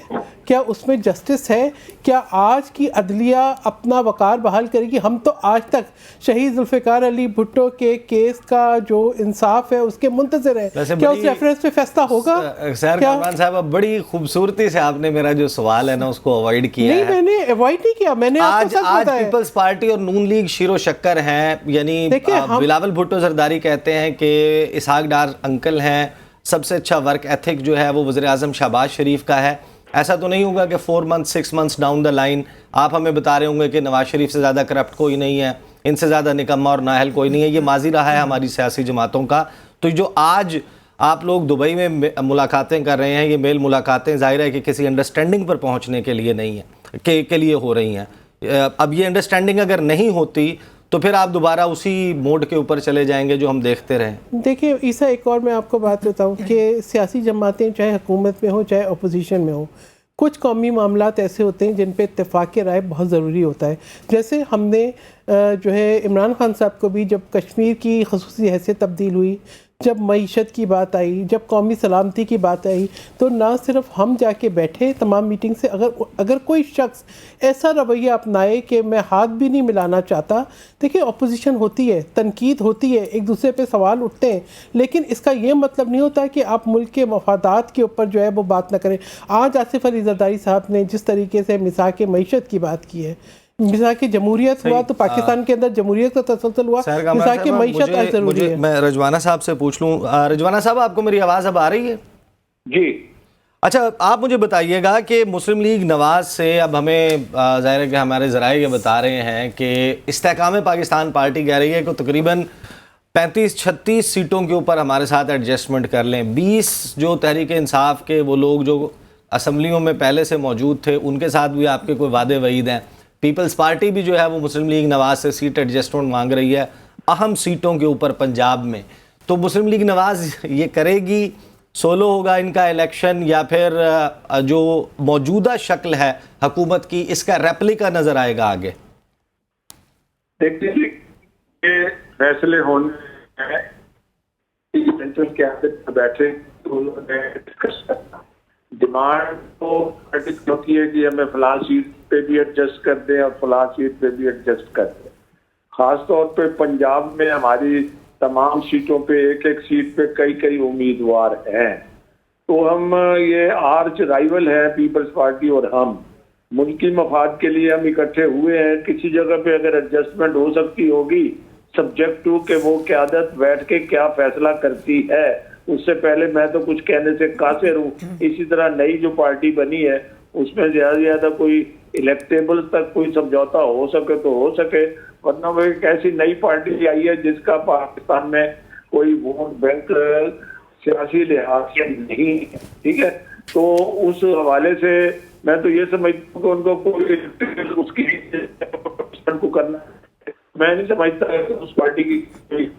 کیا اس میں جسٹس ہے؟ کیا آج کی عدلیہ اپنا وقار بحال کرے گی؟ ہم تو آج تک شہید ذوالفقار علی بھٹو کے کیس کا جو انصاف ہے اس کے منتظر ہیں. کیا اس ریفرنس پہ فیصلہ ہوگا؟ سحر کامران صاحب, بڑی خوبصورتی سے آپ نے میرا جو سوال ہے نا اس کو اوائڈ کیا ہے. نہیں, میں نے اوائڈ نہیں کیا, میں نے آج پیپلز پارٹی اور نون لیگ شیر و شکر ہیں. یعنی بلاول بھٹو زرداری کہتے ہیں کہ اسحاق ڈار انکل ہیں, سب سے اچھا ورک ایتھک جو ہے وہ وزیر اعظم شہباز شریف کا ہے. ایسا تو نہیں ہوگا کہ 4 months 6 months down the line آپ ہمیں بتا رہے ہوں گے کہ نواز شریف سے زیادہ کرپٹ کوئی نہیں ہے, ان سے زیادہ نکما اور نااہل کوئی نہیں ہے. یہ ماضی رہا ہے ہماری سیاسی جماعتوں کا. تو جو آج آپ لوگ دبئی میں ملاقاتیں کر رہے ہیں, یہ میل ملاقاتیں ظاہر ہے کہ کسی انڈرسٹینڈنگ پر پہنچنے کے لیے نہیں ہیں, کے لیے ہو رہی ہیں. اب یہ انڈرسٹینڈنگ اگر نہیں ہوتی تو پھر آپ دوبارہ اسی موڈ کے اوپر چلے جائیں گے جو ہم دیکھتے رہیں. دیکھیں عیسیٰ, ایک اور میں آپ کو بات بتاؤں کہ سیاسی جماعتیں چاہے حکومت میں ہوں چاہے اپوزیشن میں ہوں, کچھ قومی معاملات ایسے ہوتے ہیں جن پہ اتفاق رائے بہت ضروری ہوتا ہے. جیسے ہم نے جو ہے عمران خان صاحب کو بھی جب کشمیر کی خصوصی حیثیت تبدیل ہوئی جب معیشت کی بات آئی, جب قومی سلامتی کی بات آئی, تو نہ صرف ہم جا کے بیٹھے تمام میٹنگ سے, اگر کوئی شخص ایسا رویہ اپنائے کہ میں ہاتھ بھی نہیں ملانا چاہتا, دیکھیں اپوزیشن ہوتی ہے, تنقید ہوتی ہے, ایک دوسرے پہ سوال اٹھتے ہیں, لیکن اس کا یہ مطلب نہیں ہوتا کہ آپ ملک کے مفادات کے اوپر جو ہے وہ بات نہ کریں. آج آصف علی زرداری صاحب نے جس طریقے سے مساق معیشت کی بات کی ہے, مساق جمہوریت ہوا تو پاکستان کے اندر جمہوریت کا تسلسل ہوا, مساق معیشت آج ضروری ہے. میں رجوانہ صاحب سے پوچھ لوں, رجوانہ صاحب آپ کو میری آواز اب آ رہی ہے؟ جی اچھا, آپ مجھے بتائیے گا کہ مسلم لیگ نواز سے اب ہمیں ظاہر ہے کہ ہمارے ذرائع یہ بتا رہے ہیں کہ استحکام پاکستان پارٹی کہہ رہی ہے کہ تقریباً 35-36 سیٹوں کے اوپر ہمارے ساتھ ایڈجسٹمنٹ کر لیں. 20 جو تحریک انصاف کے وہ لوگ جو اسمبلیوں میں پہلے سے موجود تھے ان کے ساتھ بھی آپ کے کوئی وعدے وعید ہیں. پیپلز پارٹی بھی جو ہے وہ مسلم لیگ نواز سے سیٹ ایڈجسٹمنٹ مانگ رہی ہے اہم سیٹوں کے اوپر پنجاب میں. تو مسلم لیگ نواز یہ کرے گی, سولو ہوگا ان کا الیکشن, یا پھر جو موجودہ شکل ہے حکومت کی اس کا ریپلیکا نظر آئے گا آگے؟ دیکھتے ہیں فیصلے ہونے بیٹھے ڈیمانڈ تو ہوتی ہے کہ ہمیں فلاں سیٹ پہ بھی ایڈجسٹ کر دیں اور فلاں سیٹ پہ بھی ایڈجسٹ کر دیں. خاص طور پہ پنجاب میں ہماری تمام سیٹوں پہ ایک ایک سیٹ پہ کئی امیدوار ہیں. تو ہم یہ آرچ رائیول ہیں پیپلز پارٹی اور ہم, ملکی مفاد کے لیے ہم اکٹھے ہوئے ہیں. کسی جگہ پہ اگر ایڈجسٹمنٹ ہو سکتی ہوگی سبجیکٹ ٹو کہ وہ قیادت بیٹھ کے کیا فیصلہ کرتی ہے, اس سے پہلے میں تو کچھ کہنے سے قاصر ہوں. اسی طرح نئی جو پارٹی بنی ہے اس میں زیادہ سے زیادہ کوئی الیکٹیبل تک کوئی سمجھوتا ہو سکے تو ہو سکے, ورنہ وہ ایک ایسی نئی پارٹی آئی ہے جس کا پاکستان میں کوئی ووٹ بینک سیاسی لحاظ سے نہیں ہے. ٹھیک ہے, تو اس حوالے سے میں تو یہ سمجھتا ہوں کہ ان کو کوئی اس کی کو کرنا, میں نہیں سمجھتا کہ اس پارٹی کی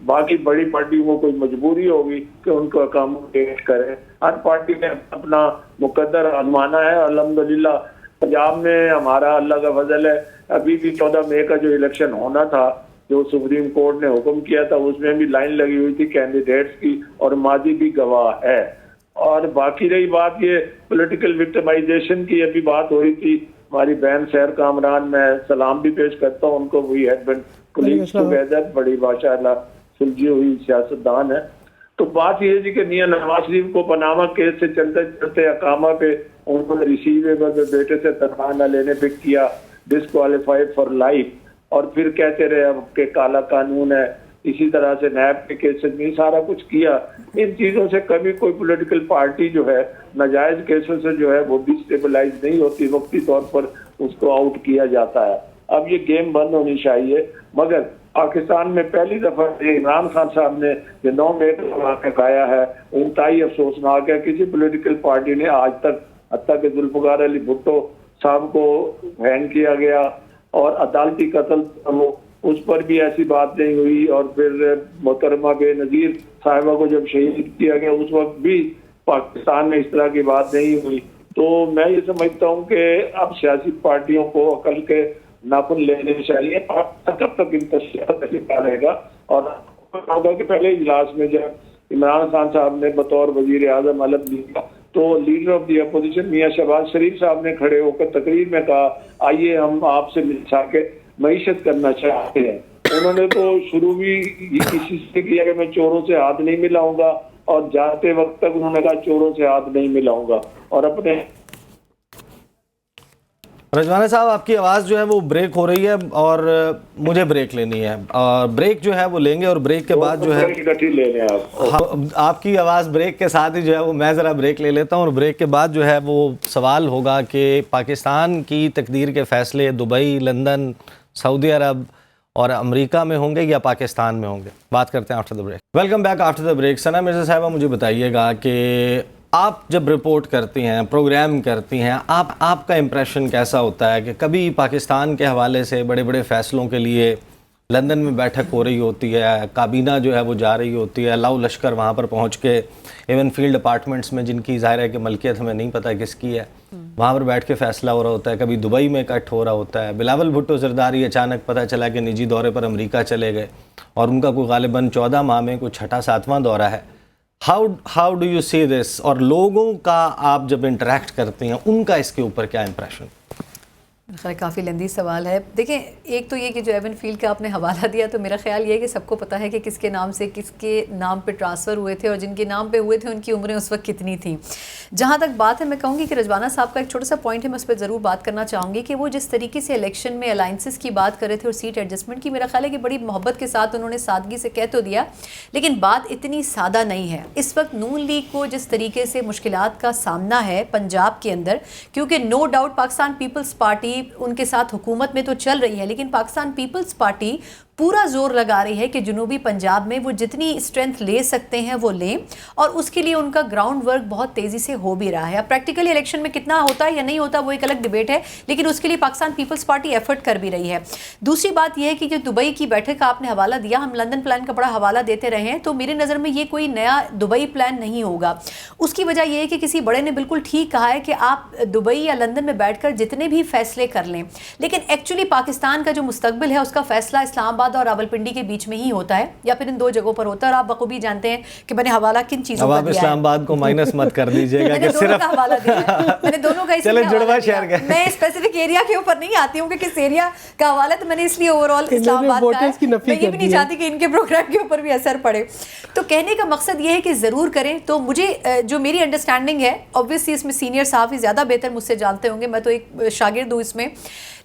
باقی بڑی پارٹیوں کو کوئی مجبوری ہوگی کہ ان کو اکاموڈیٹ کریں. ہر پارٹی نے اپنا مقدر آزمانا ہے. الحمدللہ پنجاب میں ہمارا اللہ کا فضل ہے, ابھی بھی 14 مئی کا جو الیکشن ہونا تھا جو سپریم کورٹ نے حکم کیا تھا اس میں بھی لائن لگی ہوئی تھی کینڈیڈیٹس کی, اور ماضی بھی گواہ ہے. اور باقی رہی بات یہ پولیٹیکل وکٹمائزیشن کی, ابھی بات ہو رہی تھی ہماری بہن سحر کامران, میں سلام بھی پیش کرتا ہوں ان کو, وہی ہسبینڈ کولیگز ٹوگیدر, بڑی ماشاءاللہ سلجھی ہوئی سیاستدان ہے. تو بات یہ تھی کہ میاں نواز شریف کو پاناما کیس سے چلتے چلتے اقامہ پہ انہوں نے ریسیویبل بیٹے سے تنخواہ نہ لینے پہ کیا ڈسکوالیفائڈ فار لائف, اور پھر کہتے رہے اب کہ کالا قانون ہے. اسی طرح سے نیب کے کیسز میں سارا کچھ کیا. ان چیزوں سے کبھی کوئی پولیٹیکل پارٹی جو ہے ناجائز کیسوں سے جو ہے وہ ڈسٹیبلائز نہیں ہوتی, وقتی طور پر اس کو آؤٹ کیا جاتا ہے. اب یہ گیم بند ہونی چاہیے. مگر پاکستان میں پہلی دفعہ عمران خان صاحب نے جو 9 مئی کو واقعہ کھایا ہے انتہائی افسوسناک ہے. کسی پولیٹیکل پارٹی نے آج تک, حتیٰ کہ ذوالفقار علی بھٹو صاحب کو ہینگ کیا گیا اور عدالتی قتل اس پر بھی ایسی بات نہیں ہوئی, اور پھر محترمہ بے نظیر صاحبہ کو جب شہید کیا گیا اس وقت بھی پاکستان میں اس طرح کی بات نہیں ہوئی. تو میں یہ سمجھتا ہوں کہ اب سیاسی پارٹیوں کو عقل کے ناخن لینے چاہیے. کب تک انتشار رہے گا, اور ہوگا کہ پہلے اجلاس میں جب عمران خان صاحب نے بطور وزیر اعظم علم لیا تو لیڈر آف دی اپوزیشن میاں شہباز شریف صاحب نے کھڑے ہو کر تقریر میں کہا آئیے ہم آپ سے مل کے معیشت کرنا چاہتے ہیں. انہوں نے تو شروع بھی کسی سے کیا کہ میں چوروں سے ہاتھ نہیں ملاؤں گا, اور جاتے وقت تک انہوں نے کہا چوروں سے ہاتھ نہیں ملاؤں گا. اور اپنے رجوانہ صاحب آپ کی آواز جو ہے وہ بریک ہو رہی ہے اور مجھے بریک لینی ہے, اور بریک جو ہے وہ لیں گے, اور بریک کے بعد جو ہے آپ کی آواز بریک کے ساتھ ہی جو ہے وہ میں ذرا بریک لے لیتا ہوں, اور بریک کے بعد جو ہے وہ سوال ہوگا کہ پاکستان کی تقدیر کے فیصلے دبئی, لندن, سعودی عرب اور امریکہ میں ہوں گے یا پاکستان میں ہوں گے؟ بات کرتے ہیں after the break. Welcome back after the break. Sana Mirza صاحبہ مجھے بتائیے گا کہ آپ جب رپورٹ کرتی ہیں, پروگرام کرتی ہیں, آپ کا امپریشن کیسا ہوتا ہے کہ کبھی پاکستان کے حوالے سے بڑے بڑے فیصلوں کے لیے لندن میں بیٹھک ہو رہی ہوتی ہے, کابینہ جو ہے وہ جا رہی ہوتی ہے, لاؤ لشکر وہاں پر پہنچ کے, ایون فیلڈ اپارٹمنٹس میں جن کی ظاہر ہے کہ ملکیت ہمیں نہیں پتہ کس کی ہے, وہاں پر بیٹھ کے فیصلہ ہو رہا ہوتا ہے. کبھی دبئی میں اکٹھ ہو رہا ہوتا ہے. بلاول بھٹو زرداری اچانک پتہ چلا کہ نجی دورے پر امریکہ چلے گئے, اور ان کا کوئی غالباً 14 ماہ میں کوئی 6واں 7واں دورہ ہے. ہاؤ ڈو یو سی دس؟ اور لوگوں کا آپ جب انٹریکٹ کرتے ہیں ان کا اس کے اوپر کیا امپریشن؟ خیر کافی لمبی سوال ہے. دیکھیں ایک تو یہ کہ جو ایون فیلڈ کا آپ نے حوالہ دیا تو میرا خیال یہ ہے کہ سب کو پتہ ہے کہ کس کے نام سے کس کے نام پہ ٹرانسفر ہوئے تھے اور جن کے نام پہ ہوئے تھے ان کی عمریں اس وقت کتنی تھیں. جہاں تک بات ہے میں کہوں گی کہ رضوانہ صاحب کا ایک چھوٹا سا پوائنٹ ہے، میں اس پہ ضرور بات کرنا چاہوں گی کہ وہ جس طریقے سے الیکشن میں الائنسز کی بات کر رہے تھے اور سیٹ ایڈجسٹمنٹ کی، میرا خیال ہے کہ بڑی محبت کے ساتھ انہوں نے سادگی سے کہہ تو دیا، لیکن بات اتنی سادہ نہیں ہے. اس وقت نون لیگ کو جس طریقے سے مشکلات کا سامنا ہے پنجاب کے اندر، کیونکہ نو ڈاؤٹ پاکستان پیپلز پارٹی ان کے ساتھ حکومت میں تو چل رہی ہے، لیکن پاکستان پیپلز پارٹی پورا زور لگا رہی ہے کہ جنوبی پنجاب میں وہ جتنی اسٹرینتھ لے سکتے ہیں وہ لیں، اور اس کے لیے ان کا گراؤنڈ ورک بہت تیزی سے ہو بھی رہا ہے. اب پریکٹیکلی الیکشن میں کتنا ہوتا ہے یا نہیں ہوتا وہ ایک الگ ڈیبیٹ ہے، لیکن اس کے لیے پاکستان پیپلز پارٹی ایفرٹ کر بھی رہی ہے. دوسری بات یہ ہے کہ جو دبئی کی بیٹھک کا آپ نے حوالہ دیا، ہم لندن پلان کا بڑا حوالہ دیتے رہے ہیں، تو میرے نظر میں یہ کوئی نیا دبئی پلان نہیں ہوگا. اس کی وجہ یہ ہے کہ کسی بڑے نے بالکل ٹھیک کہا ہے کہ آپ دبئی یا لندن میں بیٹھ کر جتنے بھی فیصلے کر لیں، لیکن ایکچولی پاکستان کا جو مستقبل ہے اس کا فیصلہ اسلام آباد اور راولپنڈی کے بیچ میں ہی ہوتا ہے، یا پھر ان دو جگہوں پر ہوتا ہے. اور آپ بخوبی جانتے ہیں کہ میں نے حوالہ کن چیزوں کا دیا ہے. اب آپ اسلام آباد کو مائنس مت کر دیجیے گا کہ صرف حوالہ دیا ہے، میں نے دونوں کا اس چلے لیے جڑواں حوالہ شہر دیا. کا میں اسپیسیفک ایریا کے اوپر نہیں آتی ہوں کہ کس ایریا کا حوالہ، تو میں نے اس لیے اوور آل اسلام آباد کا ہے. میں یہ بھی نہیں چاہتی کہ ان کے پروگرام کے اوپر بھی اثر پڑے. تو کہنے کا مقصد یہ ہے کہ ضرور کریں. تو مجھے جو میری انڈرسٹینڈنگ ہے، obviously اس میں سینئر صحافی زیادہ بہتر مجھ سے جانتے ہوں گے، میں تو ایک شاگرد ہوں اس میں،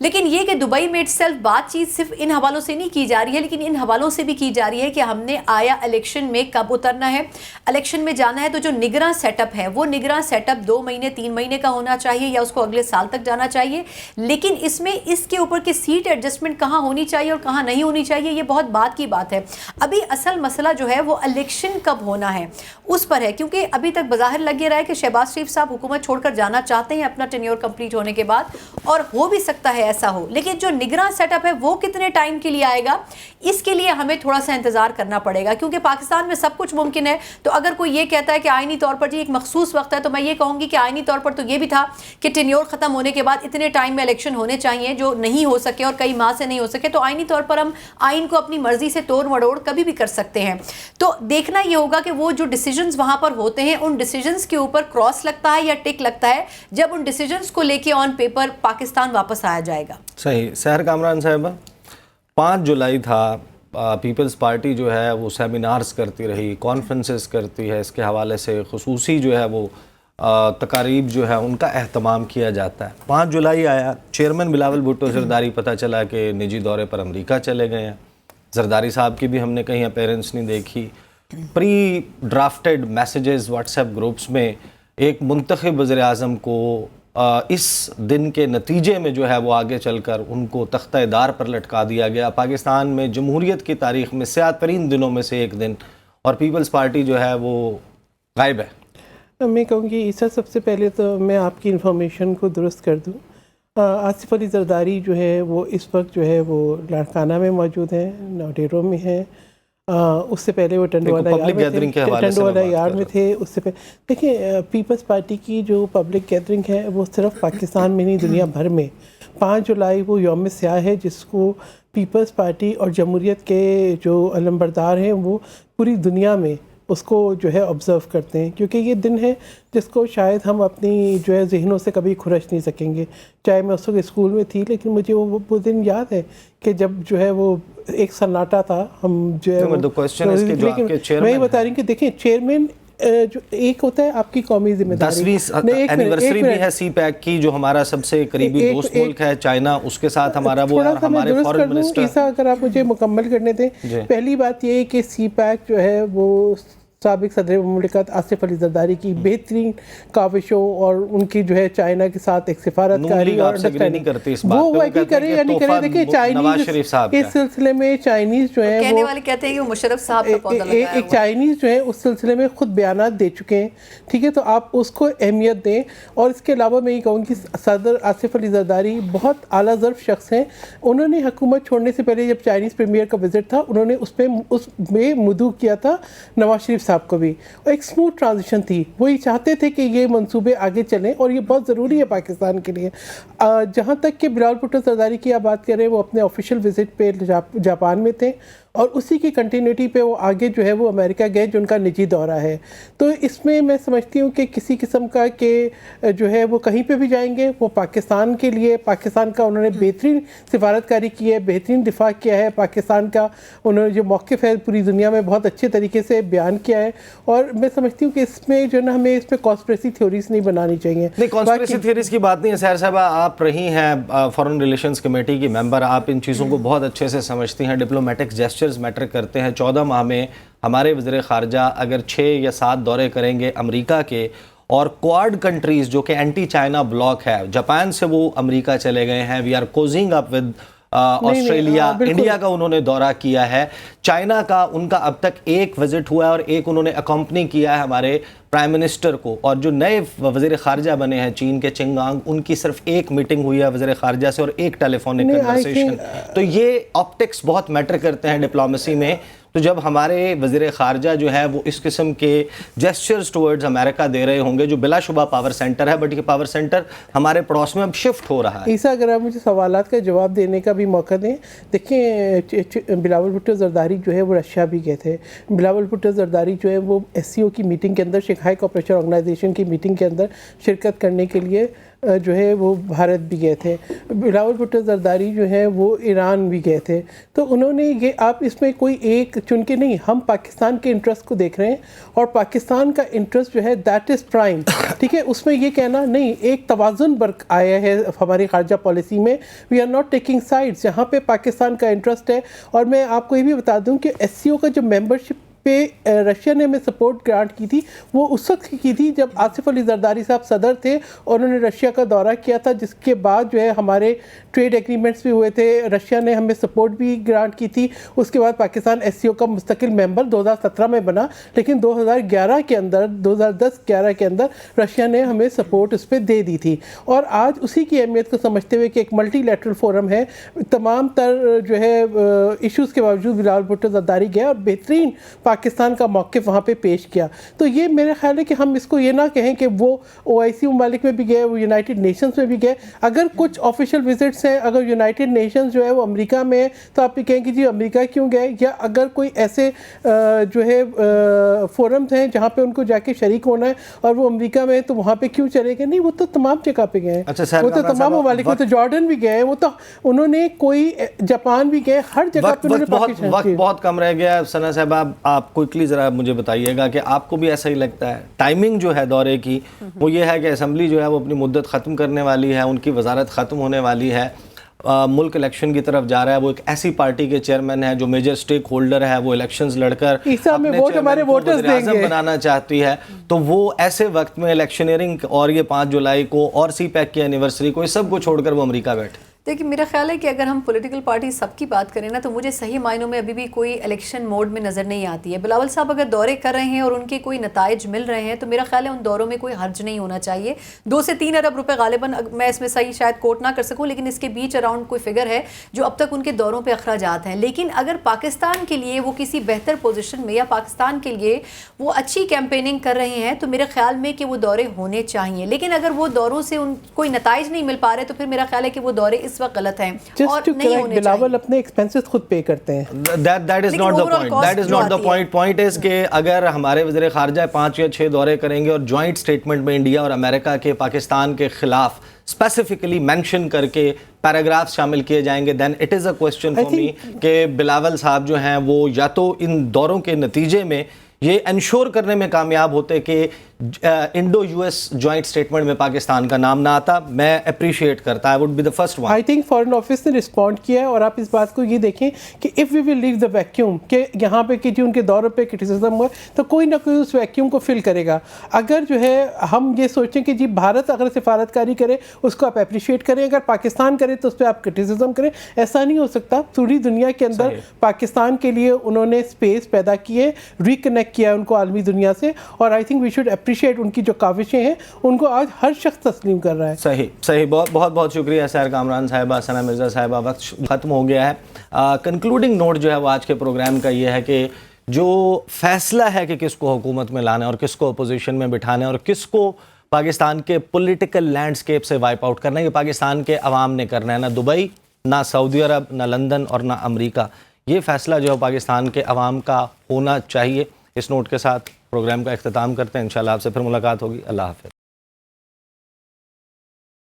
لیکن یہ کہ دبئی میں اٹسیلف بات چیت صرف ان حوالوں سے نہیں کی جا رہی ہے، لیکن ان حوالوں سے بھی کی جا رہی ہے کہ ہم نے آیا الیکشن میں کب اترنا ہے، الیکشن میں جانا ہے تو جو نگراں سیٹ اپ ہے وہ نگراں سیٹ اپ 2 مہینے 3 مہینے کا ہونا چاہیے یا اس کو اگلے سال تک جانا چاہیے. لیکن اس میں اس کے اوپر کہ سیٹ ایڈجسٹمنٹ کہاں ہونی چاہیے اور کہاں نہیں ہونی چاہیے یہ بہت بات کی بات ہے. ابھی اصل مسئلہ جو ہے وہ الیکشن کب ہونا ہے اس پر ہے، کیونکہ ابھی تک بظاہر لگ یہ رہا ہے کہ شہباز شریف صاحب حکومت چھوڑ کر جانا چاہتے ہیں اپنا ٹینیور کمپلیٹ ہونے کے بعد، اور ہو بھی سکتا ہے ایسا ہو، لیکن جو نگراں سیٹ اپ ہے وہ کتنے ٹائم کے لیے آئے گا اس کے لیے ہمیں تھوڑا سا انتظار کرنا پڑے گا. کیونکہ پاکستان میں سب کچھ ممکن ہے. تو اگر کوئی یہ کہتا ہے کہ آئینی طور پر جی ایک مخصوص وقت ہے، تو میں یہ کہوں گی کہ آئینی طور پر تو یہ بھی تھا کہ ٹینیور ختم ہونے کے بعد اتنے ٹائم میں الیکشن ہونے چاہیے، جو نہیں ہو سکے اور کئی ماہ سے نہیں ہو سکے. تو آئینی طور پر ہم آئین کو اپنی مرضی سے توڑ مڑوڑ کبھی بھی کر سکتے ہیں. تو دیکھنا یہ ہوگا کہ وہ جو ڈیسیجنز وہاں پر ہوتے ہیں ان ڈیسیجنز کے اوپر کراس لگتا ہے یا ٹک لگتا ہے جب ان ڈیسیجنز کو لے کے آن پیپر پاکستان واپس آیا جائے گا. صحیح. سحر کامران صاحبہ، 5 جولائی تھا، پیپلز پارٹی جو ہے وہ سیمینارز کرتی رہی، کانفرنسز کرتی ہے، اس کے حوالے سے خصوصی جو ہے وہ تقاریب جو ہے ان کا اہتمام کیا جاتا ہے. 5 جولائی آیا، چیئرمین بلاول بھٹو زرداری پتہ چلا کہ نجی دورے پر امریکہ چلے گئے ہیں. زرداری صاحب کی بھی ہم نے کہیں اپیرنس نہیں دیکھی. پری ڈرافٹڈ میسیجز واٹس ایپ گروپس میں ایک منتخب وزیر اعظم کو اس دن کے نتیجے میں جو ہے وہ آگے چل کر ان کو تختہ دار پر لٹکا دیا گیا. پاکستان میں جمہوریت کی تاریخ میں سیاہ ترین دنوں میں سے ایک دن، اور پیپلز پارٹی جو ہے وہ غائب ہے. میں کہوں گی عیسیٰ، سب سے پہلے تو میں آپ کی انفارمیشن کو درست کر دوں. آصف علی زرداری جو ہے وہ اس وقت جو ہے وہ لاڑکانہ میں موجود ہیں، نوڈیرو میں ہیں. اس سے پہلے وہ ٹنڈوالا یار میں تھے. اس سے پہلے دیکھیں پیپلز پارٹی کی جو پبلک گیدرنگ ہے وہ صرف پاکستان میں نہیں دنیا بھر میں. 5 جولائی وہ یوم سیاہ ہے جس کو پیپلز پارٹی اور جمہوریت کے جو علمبردار ہیں وہ پوری دنیا میں اس کو جو ہے آبزرو کرتے ہیں، کیونکہ یہ دن ہے جس کو شاید ہم اپنی جو ہے ذہنوں سے کبھی کھرچ نہیں سکیں گے. چاہے میں اس وقت اسکول میں تھی، لیکن مجھے وہ دن یاد ہے کہ جب جو ہے وہ ایک سناٹا تھا. ہم جو ہے میں یہ بتا رہی ہوں کہ دیکھیں چیئرمین جو ایک ہوتا ہے آپ کی قومی ذمہ داری. 10ویں اینیورسری بھی ہے سی پیک کی، جو ہمارا سب سے قریبی دوست ملک ہے چائنا، اس کے ساتھ ہمارا وہ اور ہمارے فارن منسٹر. عیسیٰ اگر آپ مجھے مکمل کرنے دیں، پہلی بات یہ ہے کہ سی پیک جو ہے وہ سابق صدر مملکت آصف علی زرداری کی بہترین کاوشوں اور ان کی جو ہے چائنا کے ساتھ ایک سفارتکاری اور وہ واقعی کرے یا نہیں کرے. دیکھیں چائنیز اس سلسلے میں چائنیز جو ہیں کہنے والے کہتے ہیں کہ وہ مشرف صاحب کا پودا لگایا ایک چائنیز جو ہے اس سلسلے میں خود بیانات دے چکے ہیں. ٹھیک ہے، تو آپ اس کو اہمیت دیں. اور اس کے علاوہ میں یہ کہوں کہ صدر آصف علی زرداری بہت اعلیٰ ظرف شخص ہیں. انہوں نے حکومت چھوڑنے سے پہلے جب چائنیز پریمیئر کا وزٹ تھا انہوں نے اس میں مدعو کیا تھا نواز شریف صاحب کو بھی، اور ایک سموتھ ٹرانزیشن تھی. وہی چاہتے تھے کہ یہ منصوبے آگے چلیں اور یہ بہت ضروری ہے پاکستان کے لیے. جہاں تک کہ بلاول بھٹو زرداری کی آپ بات کر رہے ہیں، وہ اپنے آفیشیل وزٹ پہ جاپان میں تھے اور اسی کی کنٹینیوٹی پہ وہ آگے جو ہے وہ امریکہ گئے جو ان کا نجی دورہ ہے. تو اس میں سمجھتی ہوں کہ کسی قسم کا کہ جو ہے وہ کہیں پہ بھی جائیں گے وہ پاکستان کے لیے، پاکستان کا انہوں نے بہترین سفارتکاری کی ہے، بہترین دفاع کیا ہے پاکستان کا، انہوں نے جو موقف ہے پوری دنیا میں بہت اچھے طریقے سے بیان کیا ہے. اور میں سمجھتی ہوں کہ اس میں جو ہے نا ہمیں اس میں کانسپریسی تھیوریز نہیں بنانی چاہیے. نہیں، کانسپریسی تھیوریز کی بات نہیں ہے سحر صاحبہ، آپ رہی ہیں فارن ریلیشنز کمیٹی کی ممبر، آپ ان چیزوں کو بہت اچھے سے سمجھتی ہیں. ڈپلومیٹک جیسچرز میٹر کرتے ہیں. 14 ماہ میں ہمارے وزیر خارجہ اگر 6 یا 7 دورے کریں گے امریکہ کے، اور کوآڈ کنٹریز جو کہ اینٹی چائنا بلاک ہے، جاپان سے وہ امریکہ چلے گئے ہیں، we are cozying up with Australia, India کا انہوں نے دورہ کیا ہے، چائنا کا ان کا اب تک ایک وزٹ ہوا ہے اور ایک انہوں نے اکمپنی کیا ہے ہمارے پرائم منسٹر کو. اور جو نئے وزیر خارجہ بنے ہیں چین کے چنگانگ، ان کی صرف ایک میٹنگ ہوئی ہے وزیر خارجہ سے اور ایک ٹیلی فونک کنورسیشن. تو یہ آپٹکس بہت میٹر کرتے ہیں ڈپلومیسی میں. تو جب ہمارے وزیر خارجہ جو ہے وہ اس قسم کے جیسچرز ٹورڈز امریکہ دے رہے ہوں گے، جو بلا شبہ پاور سینٹر ہے، بٹ یہ پاور سینٹر ہمارے پڑوس میں اب شفٹ ہو رہا ہے. عیسیٰ اگر آپ مجھے سوالات کا جواب دینے کا بھی موقع دیں. دیکھیں بلاول بھٹو زرداری جو ہے وہ رشیا بھی گئے تھے. بلاول بھٹو زرداری جو ہے وہ SCO کی میٹنگ کے اندر، شنگھائی کوآپریشن آرگنائزیشن کی میٹنگ کے اندر شرکت کرنے کے لیے جو ہے وہ بھارت بھی گئے تھے. بلاول بھٹو زرداری جو ہے وہ ایران بھی گئے تھے. تو انہوں نے یہ، آپ اس میں کوئی ایک چن کے نہیں، ہم پاکستان کے انٹرسٹ کو دیکھ رہے ہیں اور پاکستان کا انٹرسٹ جو ہے دیٹ از پرائم. ٹھیک ہے، اس میں یہ کہنا نہیں، ایک توازن برق آیا ہے ہماری خارجہ پالیسی میں. We are not taking sides, یہاں پہ پاکستان کا انٹرسٹ ہے. اور میں آپ کو یہ بھی بتا دوں کہ SCO کا جو ممبرشپ پہ رشیا نے ہمیں سپورٹ گرانٹ کی تھی، وہ اس وقت کی تھی جب آصف علی زرداری صاحب صدر تھے اور انہوں نے رشیا کا دورہ کیا تھا، جس کے بعد جو ہے ہمارے ٹریڈ ایگریمنٹس بھی ہوئے تھے، رشیا نے ہمیں سپورٹ بھی گرانٹ کی تھی. اس کے بعد پاکستان SCO کا مستقل ممبر 2017 میں بنا، لیکن 2011 کے اندر 2010-11 کے اندر رشیا نے ہمیں سپورٹ اس پہ دے دی تھی. اور آج اسی کی اہمیت کو سمجھتے ہوئے کہ ایک ملٹی لیٹرل فورم ہے، تمام تر جو ہے ایشوز کے باوجود بلاول بھٹو زرداری گئے اور بہترین پاکستان کا موقف وہاں پہ پیش کیا. تو یہ میرا خیال ہے کہ ہم اس کو یہ نہ کہیں کہ وہ OIC ممالک میں بھی گئے، وہ یونائٹڈ نیشنز میں بھی گئے. اگر کچھ آفیشیل وزٹس ہیں، اگر یونائٹڈ نیشنز جو ہے وہ امریکہ میں ہے تو آپ یہ کہیں کہ جی امریکہ کیوں گئے، یا اگر کوئی ایسے جو ہے فورمز ہیں جہاں پہ ان کو جا کے شریک ہونا ہے اور وہ امریکہ میں ہے تو وہاں پہ کیوں چلے گئے. نہیں، وہ تو تمام جگہ پہ گئے ہیں، وہ تو تمام ممالک میں، تو جارڈن بھی گئے، وہ تو انہوں نے کوئی جاپان بھی گئے، ہر جگہ پہ وقت بہت کم رہ گیا. ثنا صاحبہ، آپ کوئکلی ذرا مجھے بتائیے گا کہ آپ کو بھی ایسا ہی لگتا ہے ٹائمنگ جو ہے دورے کی وہ یہ ہے کہ اسمبلی جو ہے وہ اپنی مدت ختم کرنے والی ہے، ان کی وزارت ختم ہونے والی ہے، ملک الیکشن کی طرف جا رہا ہے، وہ ایک ایسی پارٹی کے چیئرمین ہے جو میجر سٹیک ہولڈر ہے، وہ الیکشنز لڑ کر اپنے چیئرمین کو وزیر اعظم بنانا چاہتی ہے. تو وہ ایسے وقت میں الیکشنئرنگ اور یہ 5 جولائی کو اور CPEC کی اینیورسری کو، اس سب کو چھوڑ کر وہ امریکہ بیٹھے. دیکھیں، میرا خیال ہے کہ اگر ہم پولیٹیکل پارٹی سب کی بات کریں نا تو مجھے صحیح معنوں میں ابھی بھی کوئی الیکشن موڈ میں نظر نہیں آتی ہے. بلاول صاحب اگر دورے کر رہے ہیں اور ان کے کوئی نتائج مل رہے ہیں تو میرا خیال ہے ان دوروں میں کوئی حرج نہیں ہونا چاہیے. 2 سے 3 ارب روپے غالباً، میں اس میں صحیح شاید کوٹ نہ کر سکوں، لیکن اس کے بیچ اراؤنڈ کوئی فگر ہے جو اب تک ان کے دوروں پہ اخراجات ہیں. لیکن اگر پاکستان کے لیے وہ کسی بہتر پوزیشن میں یا پاکستان کے لیے وہ اچھی کیمپیننگ کر رہے ہیں تو میرے خیال میں کہ وہ دورے ہونے چاہیے. لیکن اگر وہ دوروں سے ان کوئی نتائج نہیں مل پا رہے تو پھر میرا خیال ہے کہ وہ دورے اس وقت غلط ہیں. Just to correct, بلاول اپنے ایکسپینسز خود پے کرتے ہیں. That is not the point. That is not the point. Point is کہ اگر ہمارے وزیر خارجہ 5 یا 6 دورے کریں گے اور جوائنٹ سٹیٹمنٹ میں انڈیا اور امریکہ کے پاکستان کے خلاف اسپیسیفکلی مینشن کر کے پیراگرافز شامل کیے جائیں گے، then it is a question for me کہ بلاول صاحب جو ہیں وہ یا تو ان دوروں کے نتیجے میں یہ انشور کرنے میں کامیاب ہوتے کہ انڈو US جوائنٹ سٹیٹمنٹ میں پاکستان کا نام نہ آتا. میں اپریشیٹ کرتا، I would be the first one. I think foreign office نے رسپونڈ کیا ہے. اور آپ اس بات کو یہ دیکھیں کہ if we will leave the vacuum, کہ یہاں پہ کہ جو ان کے دوروں پہ کرٹیسزم ہوا تو کوئی نہ کوئی اس ویکیوم کو فل کرے گا. اگر جو ہے ہم یہ سوچیں کہ جی بھارت اگر سفارتکاری کرے اس کو آپ اپریشیٹ کریں، اگر پاکستان کرے تو اس پہ آپ کرٹیسزم کریں، ایسا نہیں ہو سکتا. پوری دنیا کے اندر پاکستان کے لیے انہوں نے اسپیس پیدا کی ہے، ریکنیکٹ کیا ان کو عالمی دنیا سے، اور I think we should appreciate ان کی جو کاوشیں ہیں ان کو آج ہر شخص تسلیم کر رہا ہے. صحیح. بہت بہت شکریہ سحر کامران صاحبہ، ثنا مرزا صاحبہ. وقت ختم ہو گیا ہے. کنکلوڈنگ نوٹ جو ہے وہ آج کے پروگرام کا یہ ہے کہ جو فیصلہ ہے کہ کس کو حکومت میں لانا ہے اور کس کو اپوزیشن میں بٹھانا ہے اور کس کو پاکستان کے پولیٹیکل لینڈسکیپ سے وائپ آؤٹ کرنا ہے، یہ پاکستان کے عوام نے کرنا ہے. نہ دبئی، نہ سعودی عرب، نہ لندن اور نہ امریکہ. یہ فیصلہ جو ہے پاکستان کے عوام کا ہونا چاہیے۔ اس نوٹ کے ساتھ پروگرام کا اختتام کرتے ہیں، انشاءاللہ آپ سے پھر ملاقات ہوگی۔ اللہ حافظ۔